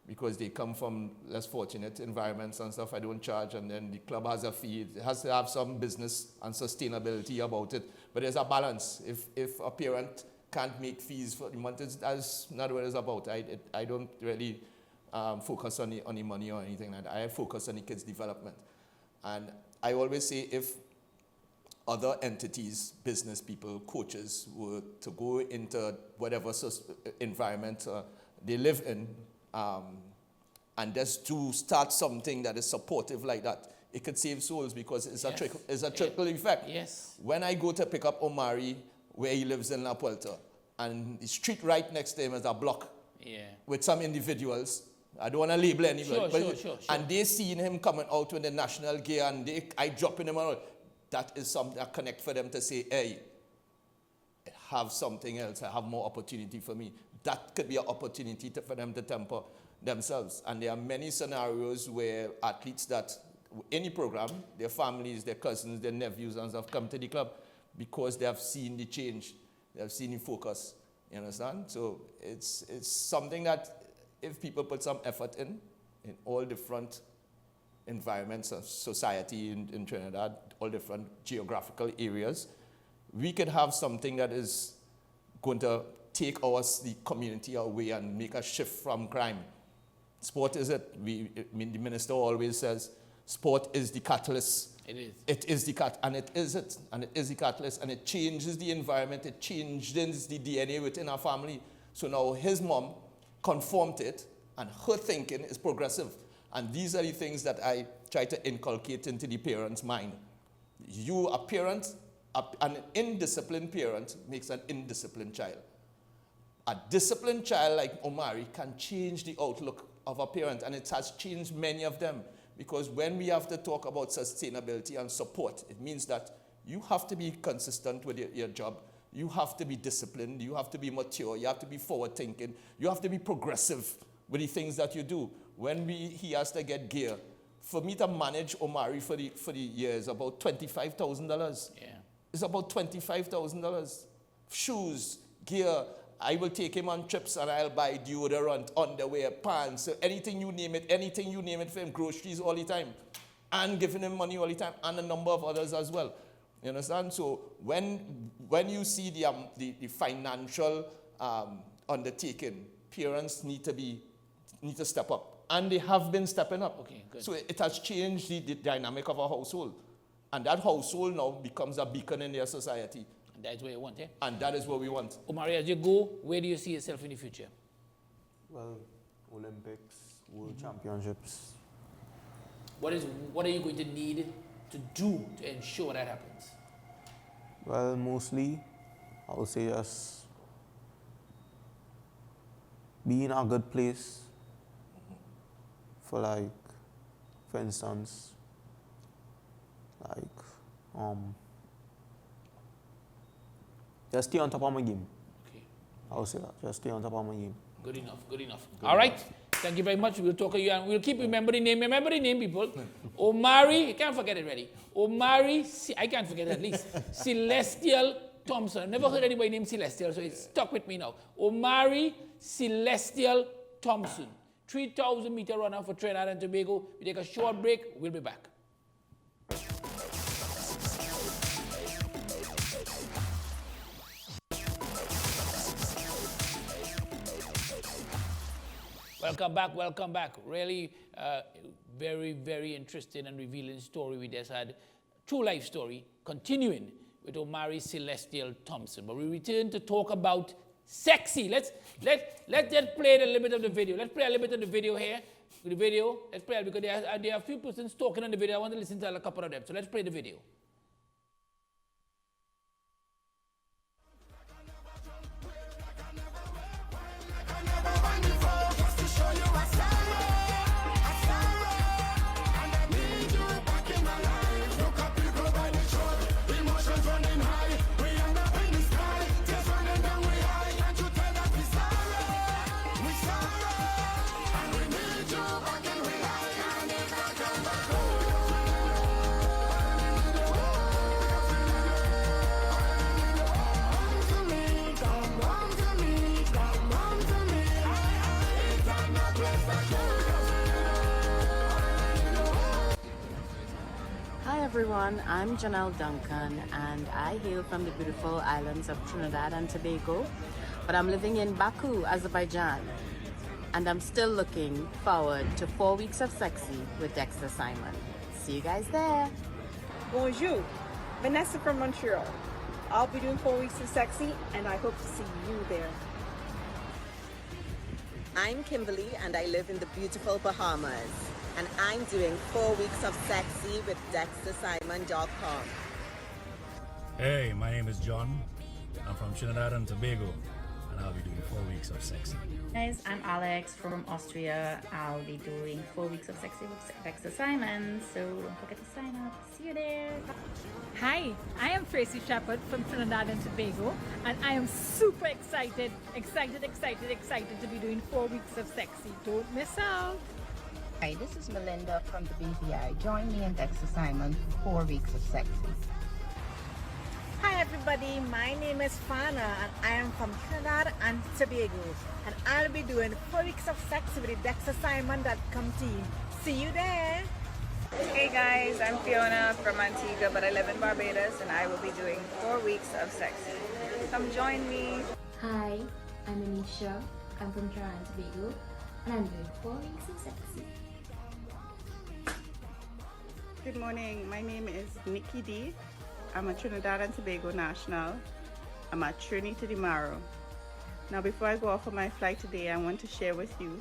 because they come from less fortunate environments and stuff. I don't charge, and then the club has a fee. It has to have some business and sustainability about it. But there's a balance. If a parent can't make fees for the month, that's not what it's about. I don't really focus on the money or anything like that. I focus on the kids' development. And I always say, if other entities, business people, coaches were to go into whatever environment they live in, and just to start something that is supportive like that, it could save souls, because it's a trickle effect. Yes. When I go to pick up Omari, where he lives in La Puerta, and the street right next to him is a block with some individuals. I don't want to label anybody. Sure. And they seen him coming out with the national gear, and I dropping him out. That is something that connect for them to say, hey, I have something else. I have more opportunity for me. That could be an opportunity for them to temper themselves. And there are many scenarios where athletes that, any program, their families, their cousins, their nephews and stuff come to the club because they have seen the change. They have seen the focus. You understand? So it's something that if people put some effort in all different environments of society in Trinidad, all different geographical areas, we could have something that is going to take the community away and make a shift from crime. Sport is it. The minister always says, sport is the catalyst. It is. It is the catalyst, and it changes the environment. It changes the DNA within our family. So now his mom conformed it, and her thinking is progressive. And these are the things that I try to inculcate into the parent's mind. You, a parent, an indisciplined parent makes an indisciplined child. A disciplined child like Omari can change the outlook of a parent, and it has changed many of them. Because when we have to talk about sustainability and support, it means that you have to be consistent with your job. You have to be disciplined. You have to be mature. You have to be forward-thinking. You have to be progressive with the things that you do. When he has to get gear, for me to manage Omari for the year is about $25,000. Yeah. It's about $25,000. Shoes, gear. I will take him on trips, and I'll buy deodorant, underwear, pants, anything you name it for him, groceries all the time, and giving him money all the time, and a number of others as well. You understand? So when you see the financial undertaking, parents need to step up. And they have been stepping up. Okay, good. So it has changed the dynamic of our household. And that household now becomes a beacon in their society. And that's what you want, eh? And that is what we want. Omari, as you go, where do you see yourself in the future? Well, Olympics, World Championships. What are you going to need to do to ensure that happens? Well, mostly, I would say just be in a good place for like, for instance, like, just stay on top of my game. Okay. I would say that, just stay on top of my game. Good enough, good enough. All right. Thank you very much. We'll talk to you and we'll keep remembering the name. Remember the name, people. Omari, you can't forget it already. Omari, I can't forget it at least. Celestial Thompson. I've never heard anybody named Celestial, so it's stuck with me now. Omari Celestial Thompson. 3,000 meter runner for Trinidad and Tobago. We take a short break. We'll be back. Welcome back, welcome back. Really very, very interesting and revealing story we just had. True life story, continuing with Omari Celestial Thompson. But we return to talk about sexy. Let's just play a little bit of the video. Let's play a little bit of the video here. The video, let's play it because there are a few persons talking on the video. I want to listen to a couple of them. So let's play the video. Hi everyone, I'm Janelle Duncan and I hail from the beautiful islands of Trinidad and Tobago, but I'm living in Baku, Azerbaijan, and I'm still looking forward to 4 weeks of sexy with Dexter Simon. See you guys there. Bonjour, Vanessa from Montreal. I'll be doing 4 weeks of sexy and I hope to see you there. I'm Kimberly and I live in the beautiful Bahamas. And I'm doing 4 weeks of sexy with DexterSimon.com. Hey, my name is John. I'm from Trinidad and Tobago, and I'll be doing 4 weeks of sexy. Guys, I'm Alex from Austria. I'll be doing 4 weeks of sexy with Dexter Simon, so don't forget to sign up. See you there. Hi, I am Tracy Shepherd from Trinidad and Tobago, and I am super excited to be doing 4 weeks of sexy. Don't miss out. Hi, this is Melinda from the BVI. Join me and Dexter Simon for 4 weeks of sexy. Hi everybody, my name is Fana and I am from Trinidad and Tobago. And I'll be doing 4 weeks of sexy with the DexterSimon.com team. See you there. Hey guys, I'm Fiona from Antigua, but I live in Barbados and I will be doing 4 weeks of sexy. Come join me. Hi, I'm Anisha. I'm from Trinidad and Tobago and I'm doing 4 weeks of sexy. Good morning, my name is Nikki D. I'm a Trinidad and Tobago national. I'm at Trinity tomorrow. Now before I go off on my flight today, I want to share with you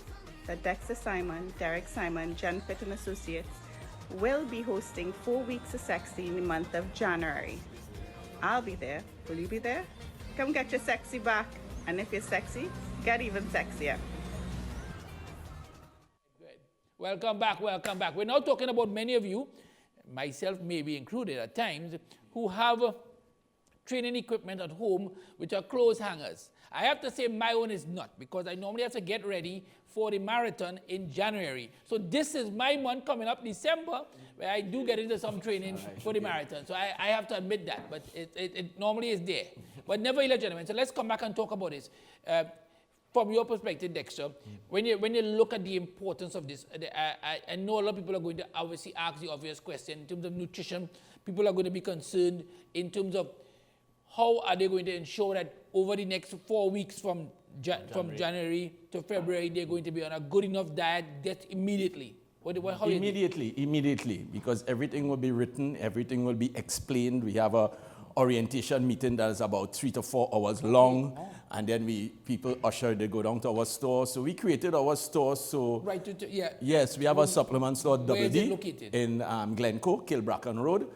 that Dexter Simon, Derrick Simon, Jen Pitt and Associates will be hosting 4 weeks of sexy in the month of January. I'll be there. Will you be there? Come get your sexy back. And if you're sexy, get even sexier. Welcome back, welcome back. We're now talking about many of you, myself maybe included at times, who have training equipment at home which are clothes hangers. I have to say my own is not, because I normally have to get ready for the marathon in January. So this is my month coming up, December, where I do get into some training for the marathon. So I have to admit that, but it normally is there. But nevertheless, gentlemen, so let's come back and talk about this. from your perspective, Dexter, when you look at the importance of this, I know a lot of people are going to obviously ask the obvious question in terms of nutrition. People are going to be concerned in terms of how are they going to ensure that over the next 4 weeks from January to February, they're going to be on a good enough diet immediately. Immediately, because everything will be written, everything will be explained. We have a orientation meeting that is about 3 to 4 hours long, and then people they go down to our store. So we created our store. So yes, we have a supplement store, Where is it located? in Glencoe, Kilbracken Road.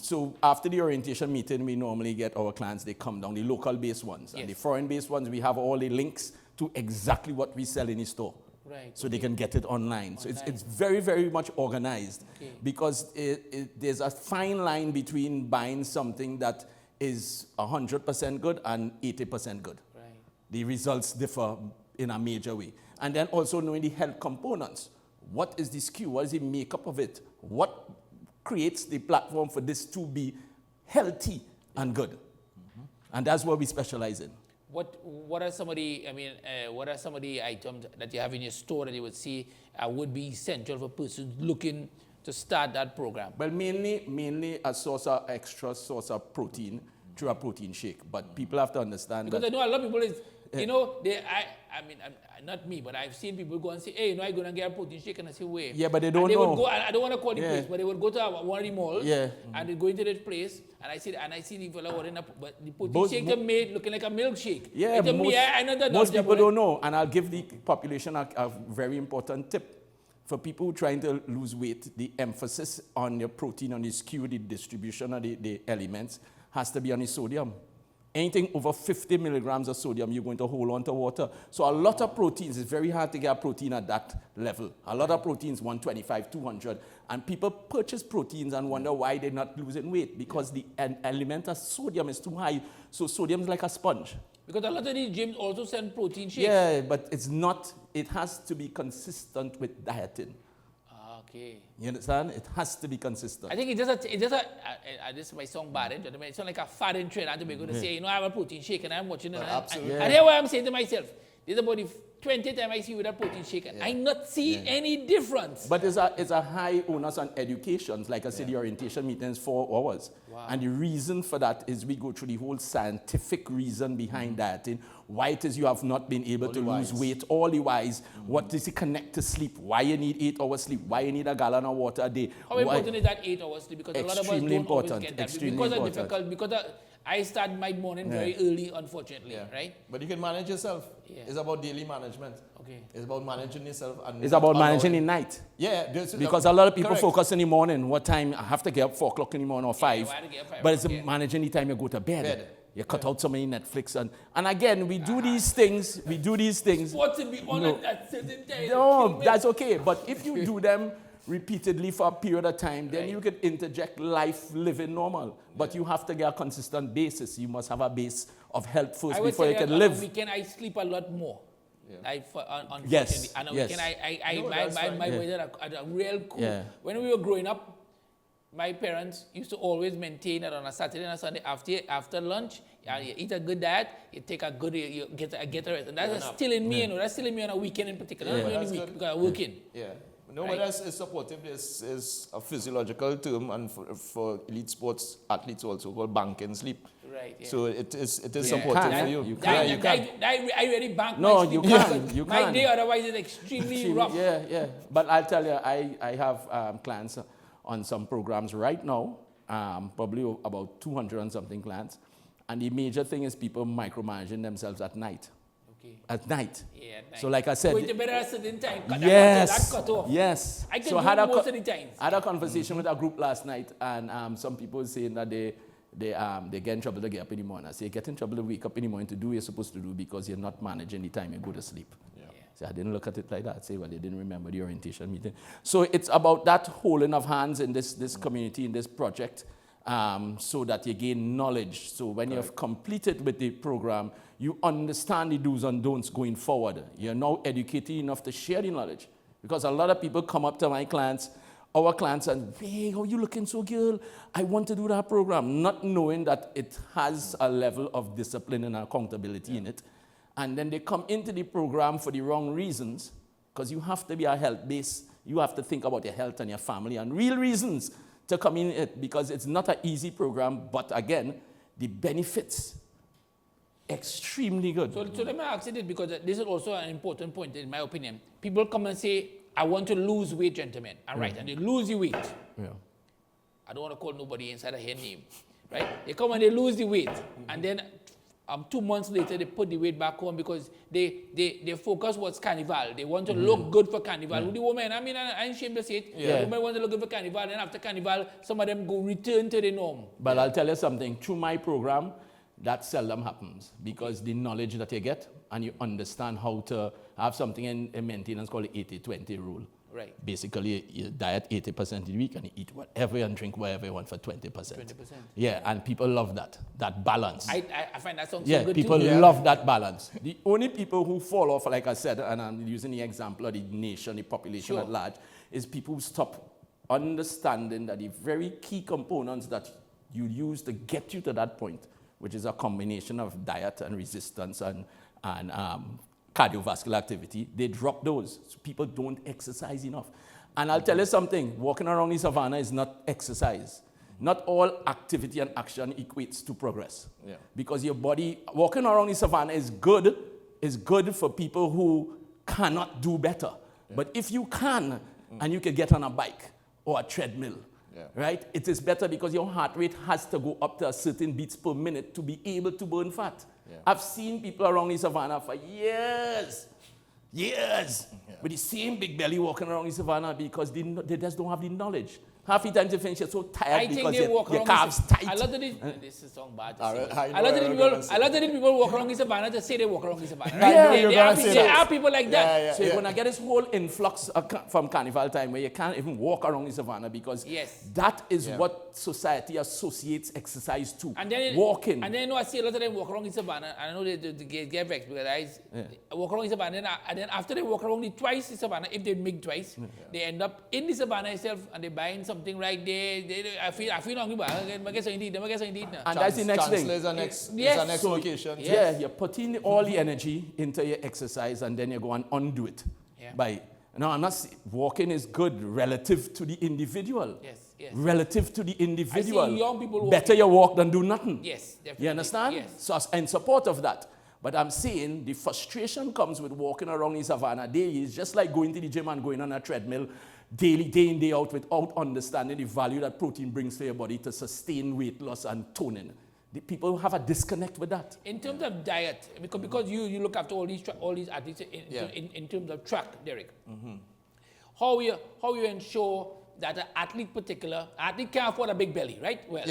So after the orientation meeting, we normally get our clients, they come down, the local-based ones. And the foreign-based ones, we have all the links to exactly what we sell in the store. Right. So they can get it online. So it's very, very much organized because there's a fine line between buying something that is 100% good and 80% good. Right. The results differ in a major way. And then also knowing the health components. What is the SKU? What is the makeup of it? What creates the platform for this to be healthy and good? And that's what we specialize in. What are some of the items that you have in your store that you would see would be essential for persons looking to start that program? Well, mainly a extra source of protein through a protein shake. But people have to understand because I know a lot of people not me, but I've seen people go and say, hey, I'm going to get a protein shake, and I say, wait. Yeah, but they don't know. Would go, I don't want to call the place, but they would go to one of the malls, and they go into that place, and I see the fellow ordering but the protein shake they made looking like a milkshake. Yeah, most people don't know, and I'll give the population a very important tip. For people trying to lose weight, the emphasis on your protein, on the SKU, the distribution of the elements, has to be on the sodium. Anything over 50 milligrams of sodium, you're going to hold on to water. So a lot of proteins, it's very hard to get protein at that level. A lot of proteins, 125, 200. And people purchase proteins and wonder why they're not losing weight, because the element of sodium is too high. So sodium is like a sponge. Because a lot of these gyms also send protein shakes. Yeah, but it's not, it has to be consistent with dieting. Okay. You understand? It has to be consistent. I think this might sound bad, it sounds like a foreign trend to be going to say, I have a protein shake and I'm watching it. Absolutely. And here what I'm saying to myself, this is about the 20th time I see with a protein shake, and I not see any difference. But it's a high onus on education. Like I said, the orientation meeting is 4 hours. Wow. And the reason for that is we go through the whole scientific reason behind dieting, why it is you have not been able to lose weight, all the whys, what is it connect to sleep, why you need 8 hours sleep, why you need a gallon of water a day. How important is that 8 hours sleep? Because a lot of us don't always get that. Because I start my morning very early, unfortunately, right? But you can manage yourself. It's about daily management. Okay. It's about managing yourself. And it's about managing the night. Yeah. Because a lot of people focus in the morning. What time? I have to get up 4 o'clock in the morning or 5. But it's managing the time you go to bed. You cut out so many Netflix. And again, we do these things. Sports to be on at certain time. No, that's okay. But if you do them repeatedly for a period of time, then you can interject life living normal. But you have to get a consistent basis. You must have a base of health first before you can live. On a weekend, I sleep a lot more. Unfortunately. Yes. And on a weekend, my weather are real cool. Yeah. When we were growing up, my parents used to always maintain that on a Saturday and a Sunday after lunch, you eat a good diet, you take a good, you get a rest. And that's still in me, that's still in me on a weekend in particular, not during the week, because I work in. Yeah. No, but that's supportive. This is a physiological term, and for elite sports athletes also called banking sleep. Right. Yeah. So it is supportive for you. You can. You can. I really bank no, my sleep. You can. You my can. day otherwise is extremely rough. Yeah. But I'll tell you, I have clients on some programs right now, probably about 200 and something clients. And the major thing is people micromanaging themselves at night. At night. Yeah, at night. So like I said, going to bed at a certain time. Yes. That cut off. Yes. I can so do it most of the time. I had a conversation with a group last night, and some people saying that they get in trouble to get up in the morning. I say, get in trouble to wake up in the morning to do what you're supposed to do because you're not managing the time you go to sleep. Yeah. So I didn't look at it like that. I say, well, they didn't remember the orientation meeting. So it's about that holding of hands in this community, in this project, so that you gain knowledge. So when you have completed with the program, you understand the do's and don'ts going forward. You're now educated enough to share the knowledge. Because a lot of people come up to our clients, and, hey, how you looking so good? I want to do that program, not knowing that it has a level of discipline and accountability in it. and then they come into the program for the wrong reasons, because you have to be a health base. You have to think about your health and your family and real reasons to come in it, because it's not an easy program, but again, the benefits, extremely good. So let me ask you this, because this is also an important point in my opinion. People come and say, I want to lose weight, gentlemen. All right, and they lose the weight. Yeah. I don't want to call nobody inside of her name, right? They come and they lose the weight, and then 2 months later they put the weight back on because their focus was carnival. They want to look good for carnival. The women, I mean, I ain't ashamed to say it. The women want to look good for carnival, and after carnival, some of them go return to the norm. But I'll tell you something, through my program, that seldom happens, because the knowledge that you get and you understand how to have something in maintenance called the 80-20 rule. Right. Basically, you diet 80% of the week and you eat whatever and drink whatever you want for 20%. 20%. Yeah, and people love that balance. I find that sounds yeah, so good people too. love that balance. The only people who fall off, like I said, and I'm using the example of the nation, the population at large, is people who stop understanding that the very key components that you use to get you to that point, which is a combination of diet and resistance and cardiovascular activity, they drop those. So people don't exercise enough. And I'll tell you something, walking around the savannah is not exercise. Not all activity and action equates to progress. Yeah. Because your body, walking around the savannah is good for people who cannot do better. Yeah. But if you can, and you can get on a bike or a treadmill, right? It is better because your heart rate has to go up to a certain beats per minute to be able to burn fat. Yeah. I've seen people around the savannah for years, with the same big belly walking around the savannah because they just don't have the knowledge. Half the time they finish, you're so tired because your calves tight. A lot of this is so bad. A lot of the people walk around the savannah to say they walk around the savannah. Right? There are people like that. So you're going to get this whole influx from carnival time where you can't even walk around the savannah because that is what society associates exercise to. And then walking. And then I see a lot of them walk around the savannah, and I know they get vexed because I walk around the savannah, and then after they walk around twice the savannah, if they make twice, they end up in the savannah itself and they buying something right there. I feel hungry, but I guess I need. And that's the next thing. Is our next location. Yeah, you're putting all the energy into your exercise and then you go and undo it. Yeah. No, I'm not walking is good relative to the individual. Yes. Relative to the individual. I see young people walking. Better you walk than do nothing. Yes, definitely. You understand? Yes. So in support of that. But I'm saying the frustration comes with walking around the savannah daily. It's just like going to the gym and going on a treadmill daily, day in, day out, without understanding the value that protein brings to your body to sustain weight loss and toning. The people have a disconnect with that. In terms of diet, because you look after all these athletes in terms of track, Derrick, how you ensure that an athlete can't afford a big belly, right? Well,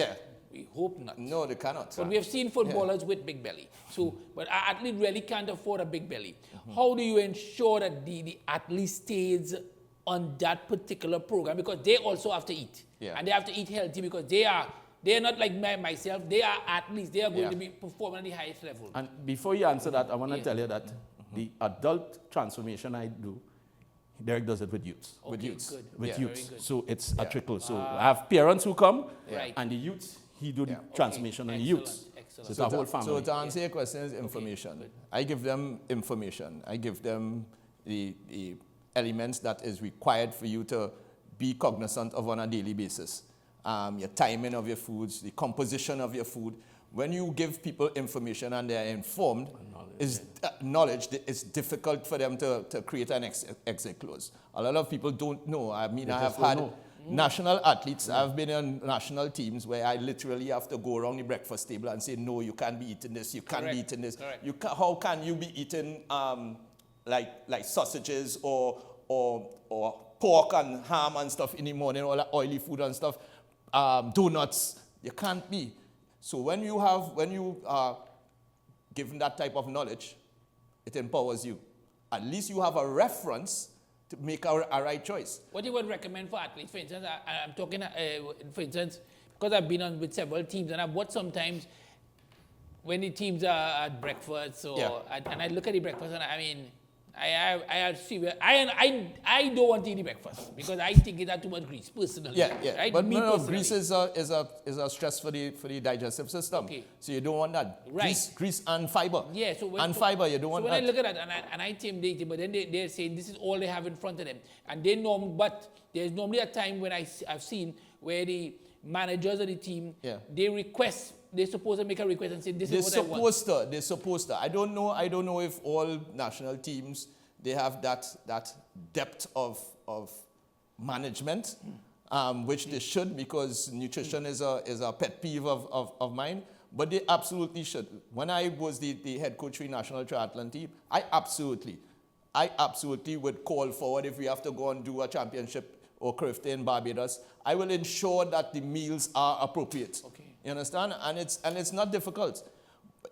we hope not. No, they cannot. But we have seen footballers with big belly. So, but an athlete really can't afford a big belly. How do you ensure that the athlete stays on that particular program? Because they also have to eat. And they have to eat healthy because they are not like myself. They are athletes. They are going to be performing at the highest level. And before you answer that, I want to tell you that the adult transformation I do, Derrick does it with youths. Okay, with youths. Good. With youths. So it's a trickle. So I have parents who come, and the youths, he do the transformation on the youths. Excellent. So it's a whole family. So to answer your question is information. Okay. I give them information. I give them the elements that is required for you to be cognizant of on a daily basis. Your timing of your foods, the composition of your food. When you give people information and they're informed, knowledge, it's difficult for them to create an exit clause. A lot of people don't know. I mean, I have had national athletes. I've been on national teams where I literally have to go around the breakfast table and say, no, you can't be eating this, you can't be eating this. How can you be eating like sausages or pork and ham and stuff in the morning, all that oily food and stuff, donuts? You can't be. So when you are given that type of knowledge, it empowers you. At least you have a reference to make a right choice. What you would recommend for athletes? For instance, I'm talking, for instance, because I've been on with several teams, and I've watched sometimes when the teams are at breakfast, and I look at the breakfast, and I mean, I don't want to eat the breakfast because I think it had too much grease, personally. Yeah. Right? But Me no, personally. grease is a stress for the digestive system. Okay. So you don't want that. Right. Grease and fiber. Yeah, Fiber, you don't want when that. I look at that and I intimidate, but then they're saying this is all they have in front of them. And but there's normally a time when I've seen where the managers of the team, they're supposed to make a request and say this is what I want. They're supposed to. I don't know if all national teams, they have that depth of management, which they should, because nutrition is a pet peeve of mine. But they absolutely should. When I was the head coach for the national triathlon team, I absolutely would call forward if we have to go and do a championship or Crifty in Barbados. I will ensure that the meals are appropriate. Okay. You understand? And it's not difficult.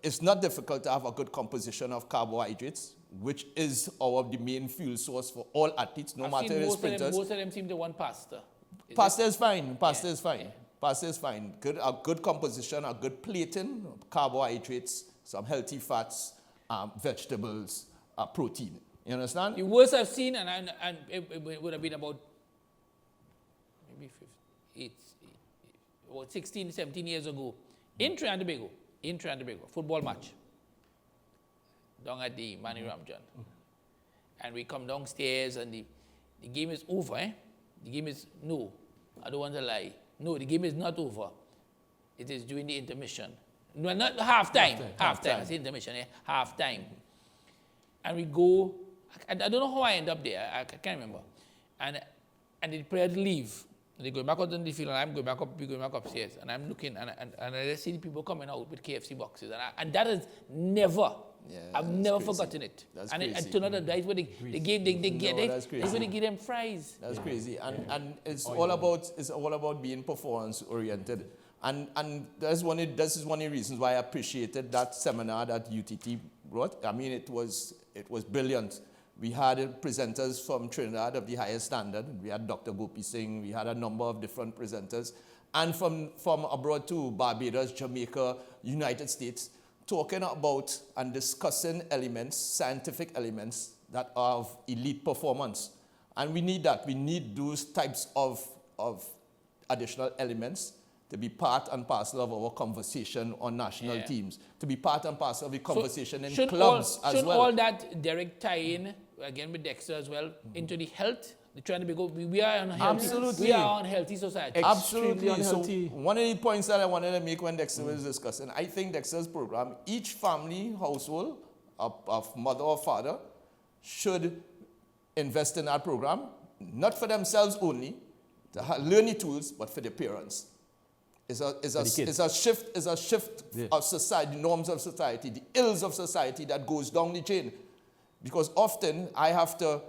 It's not difficult to have a good composition of carbohydrates, which is the main fuel source for all athletes, no matter if it's sprinters. Most of them seem to want pasta. Pasta is fine. Pasta is fine. Pasta is fine. A good composition, a good plating, carbohydrates, some healthy fats, vegetables, protein. You understand? The worst I've seen, and it would have been about maybe 16, 17 years ago, in Trinidad and Tobago, football match, down at the Mani Ramjan. And we come downstairs and the game is over. The game is, I don't want to lie. No, the game is not over. It is during the intermission. No, not half-time. Half-time. I say intermission, half-time. And we go, I don't know how I end up there. I can't remember. And the players leave. They go back out on the field, and I'm going back up, we're going back upstairs. And I'm looking, and I see the people coming out with KFC boxes. And that is never, I've never forgotten it. That's and crazy. it turned out that's where they give them fries. That's crazy. And it's all about being performance oriented. And this is one of the reasons why I appreciated that seminar that UTT brought. I mean, it was brilliant. We had presenters from Trinidad of the highest standard. We had Dr. Gopi Singh. We had a number of different presenters. And from abroad too, Barbados, Jamaica, United States, talking about and discussing elements, scientific elements that are of elite performance. And we need that. We need those types of additional elements to be part and parcel of our conversation on national teams, to be part and parcel of the conversation in clubs as well. Should all that, Derrick, tie in, again with Dexter as well, into the health? We are on healthy. Absolutely. We are on healthy society. Absolutely. Unhealthy. So one of the points that I wanted to make when Dexter was discussing, I think Dexter's program, each family, household, of mother or father, should invest in that program, not for themselves only, to learn the tools, but for their parents. It's a shift of society, norms of society, the ills of society that goes down the chain. Because often I have to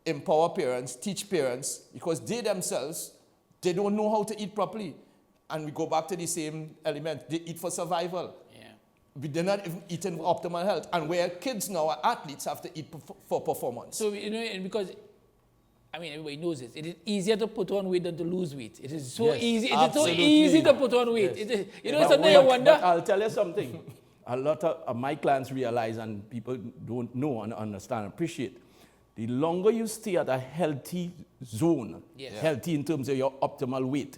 empower parents, teach parents, because they themselves, they don't know how to eat properly. And we go back to the same element. They eat for survival. They're not even eating for optimal health. And where kids now, are athletes, have to eat for performance. So, and because, I mean, everybody knows this. It is easier to put on weight than to lose weight. It is so easy. It is so easy to put on weight. It is, something you wonder. But I'll tell you something. A lot of my clients realize, and people don't know and understand and appreciate, the longer you stay at a healthy zone, healthy in terms of your optimal weight,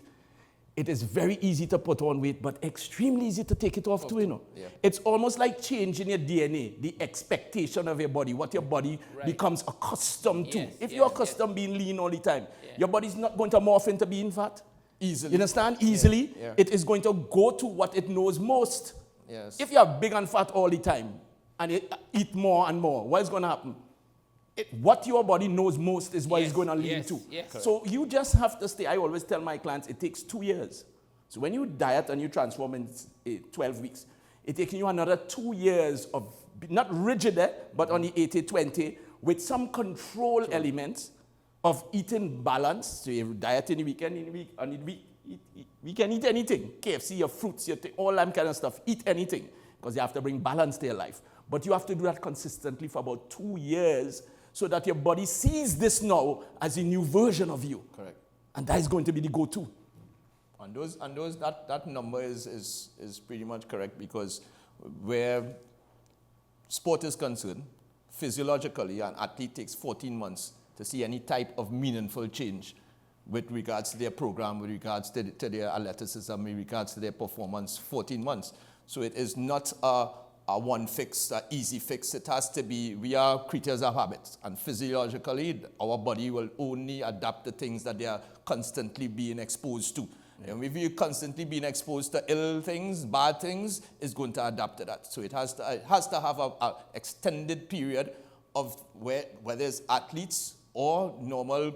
it is very easy to put on weight, but extremely easy to take it off too, you know. It's almost like changing your DNA, the expectation of your body, what your body becomes accustomed to. If you're accustomed being lean all the time, your body's not going to morph into being fat. Easily. You understand? Easily. It is going to go to what it knows most. If you're big and fat all the time, and you eat more and more, what is going to happen? What your body knows most is what it's going to lean to. So you just have to stay. I always tell my clients it takes 2 years. So when you diet and you transform in 12 weeks, it takes you another 2 years of, not rigid, but on the 80-20, with some control elements of eating balance. So you diet in the weekend, we can eat anything. KFC, your fruits, all that kind of stuff. Eat anything, because you have to bring balance to your life. But you have to do that consistently for about 2 years, so that your body sees this now as a new version of you. Correct. And that is going to be the go-to. And that number is pretty much correct, because where sport is concerned, physiologically, an athlete takes 14 months to see any type of meaningful change with regards to their program, with regards to their athleticism, with regards to their performance, 14 months. So it is not a one fix, an easy fix. It has to be, we are creatures of habits. And physiologically, our body will only adapt to things that they are constantly being exposed to. And if you're constantly being exposed to ill things, bad things, it's going to adapt to that. So it has to have an extended period of whether it's athletes or normal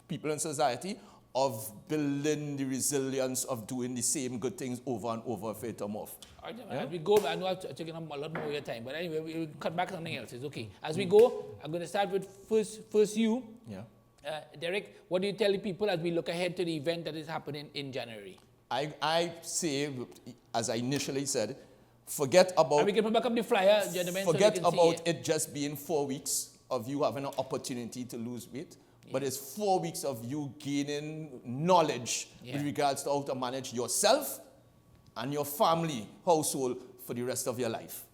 people in society, of building the resilience of doing the same good things over and over for it to morph. All right, as we go, I know I've taken up a lot more of your time, but anyway, we'll cut back something else. It's okay. As we go, I'm going to start with first you. Yeah. Derrick, what do you tell the people as we look ahead to the event that is happening in January? I say, as I initially said, forget about... And we can put back up the flyer, gentlemen. Forget about it just being 4 weeks of you having an opportunity to lose weight, but it's 4 weeks of you gaining knowledge with regards to how to manage yourself and your family, household for the rest of your life.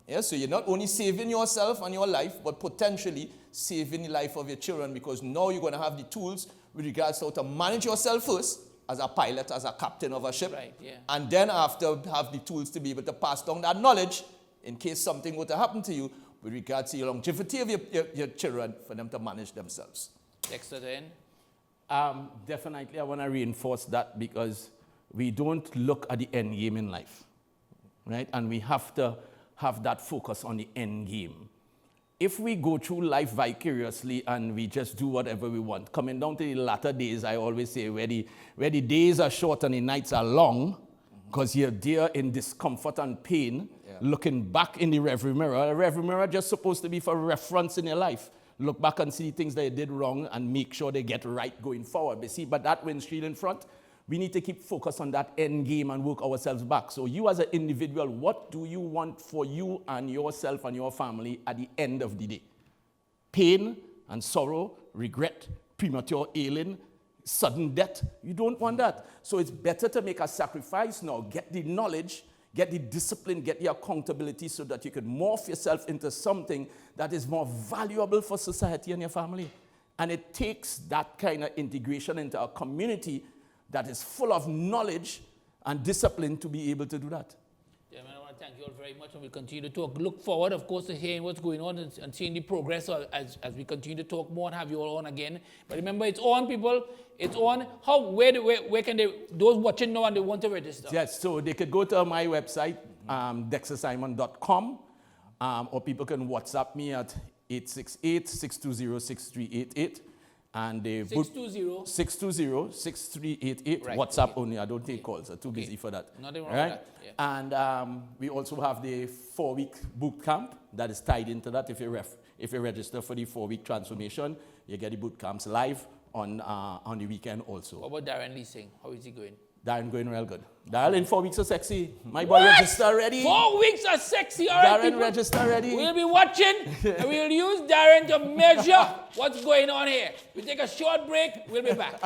Yeah, so you're not only saving yourself and your life, but potentially saving the life of your children, because now you're going to have the tools with regards to how to manage yourself first as a pilot, as a captain of a ship, and then after have the tools to be able to pass down that knowledge in case something were to happen to you with regards to your longevity of your children, for them to manage themselves. Dexter, then? Definitely, I want to reinforce that, because we don't look at the end game in life, right? And we have to have that focus on the end game. If we go through life vicariously and we just do whatever we want, coming down to the latter days, I always say, where the days are short and the nights are long, because you're there in discomfort and pain, looking back in the rearview mirror. The rearview mirror just supposed to be for reference in your life. Look back and see things that you did wrong and make sure they get right going forward. But that windshield in front, we need to keep focused on that end game and work ourselves back. So you as an individual, what do you want for you and yourself and your family at the end of the day? Pain and sorrow, regret, premature ailing, sudden death. You don't want that. So it's better to make a sacrifice now, get the knowledge, get the discipline, get the accountability, so that you can morph yourself into something that is more valuable for society and your family. And it takes that kind of integration into a community that is full of knowledge and discipline to be able to do that. Gentlemen, I want to thank you all very much, and we'll continue to talk. Look forward, of course, to hearing what's going on and seeing the progress as we continue to talk more and have you all on again. But remember, it's on, people. It's on. Where can those watching know and they want to register? Yes, so they could go to my website, dextersimon.com, or people can WhatsApp me at 868-620-6388. And they 620-6388. Right, WhatsApp only. I don't take calls. I'm too busy for that. Nothing wrong with that. Yeah. And we also have the 4-week boot camp that is tied into that. If you register for the 4-week transformation, you get the boot camps live on the weekend also. What about Darren Leasing? How is he going? Darren going real good. Darren in 4 weeks of sexy. My boy register ready. 4 weeks of sexy. All right, Darren people. register ready. We'll be watching and we'll use Darren to measure what's going on here. We take a short break. We'll be back.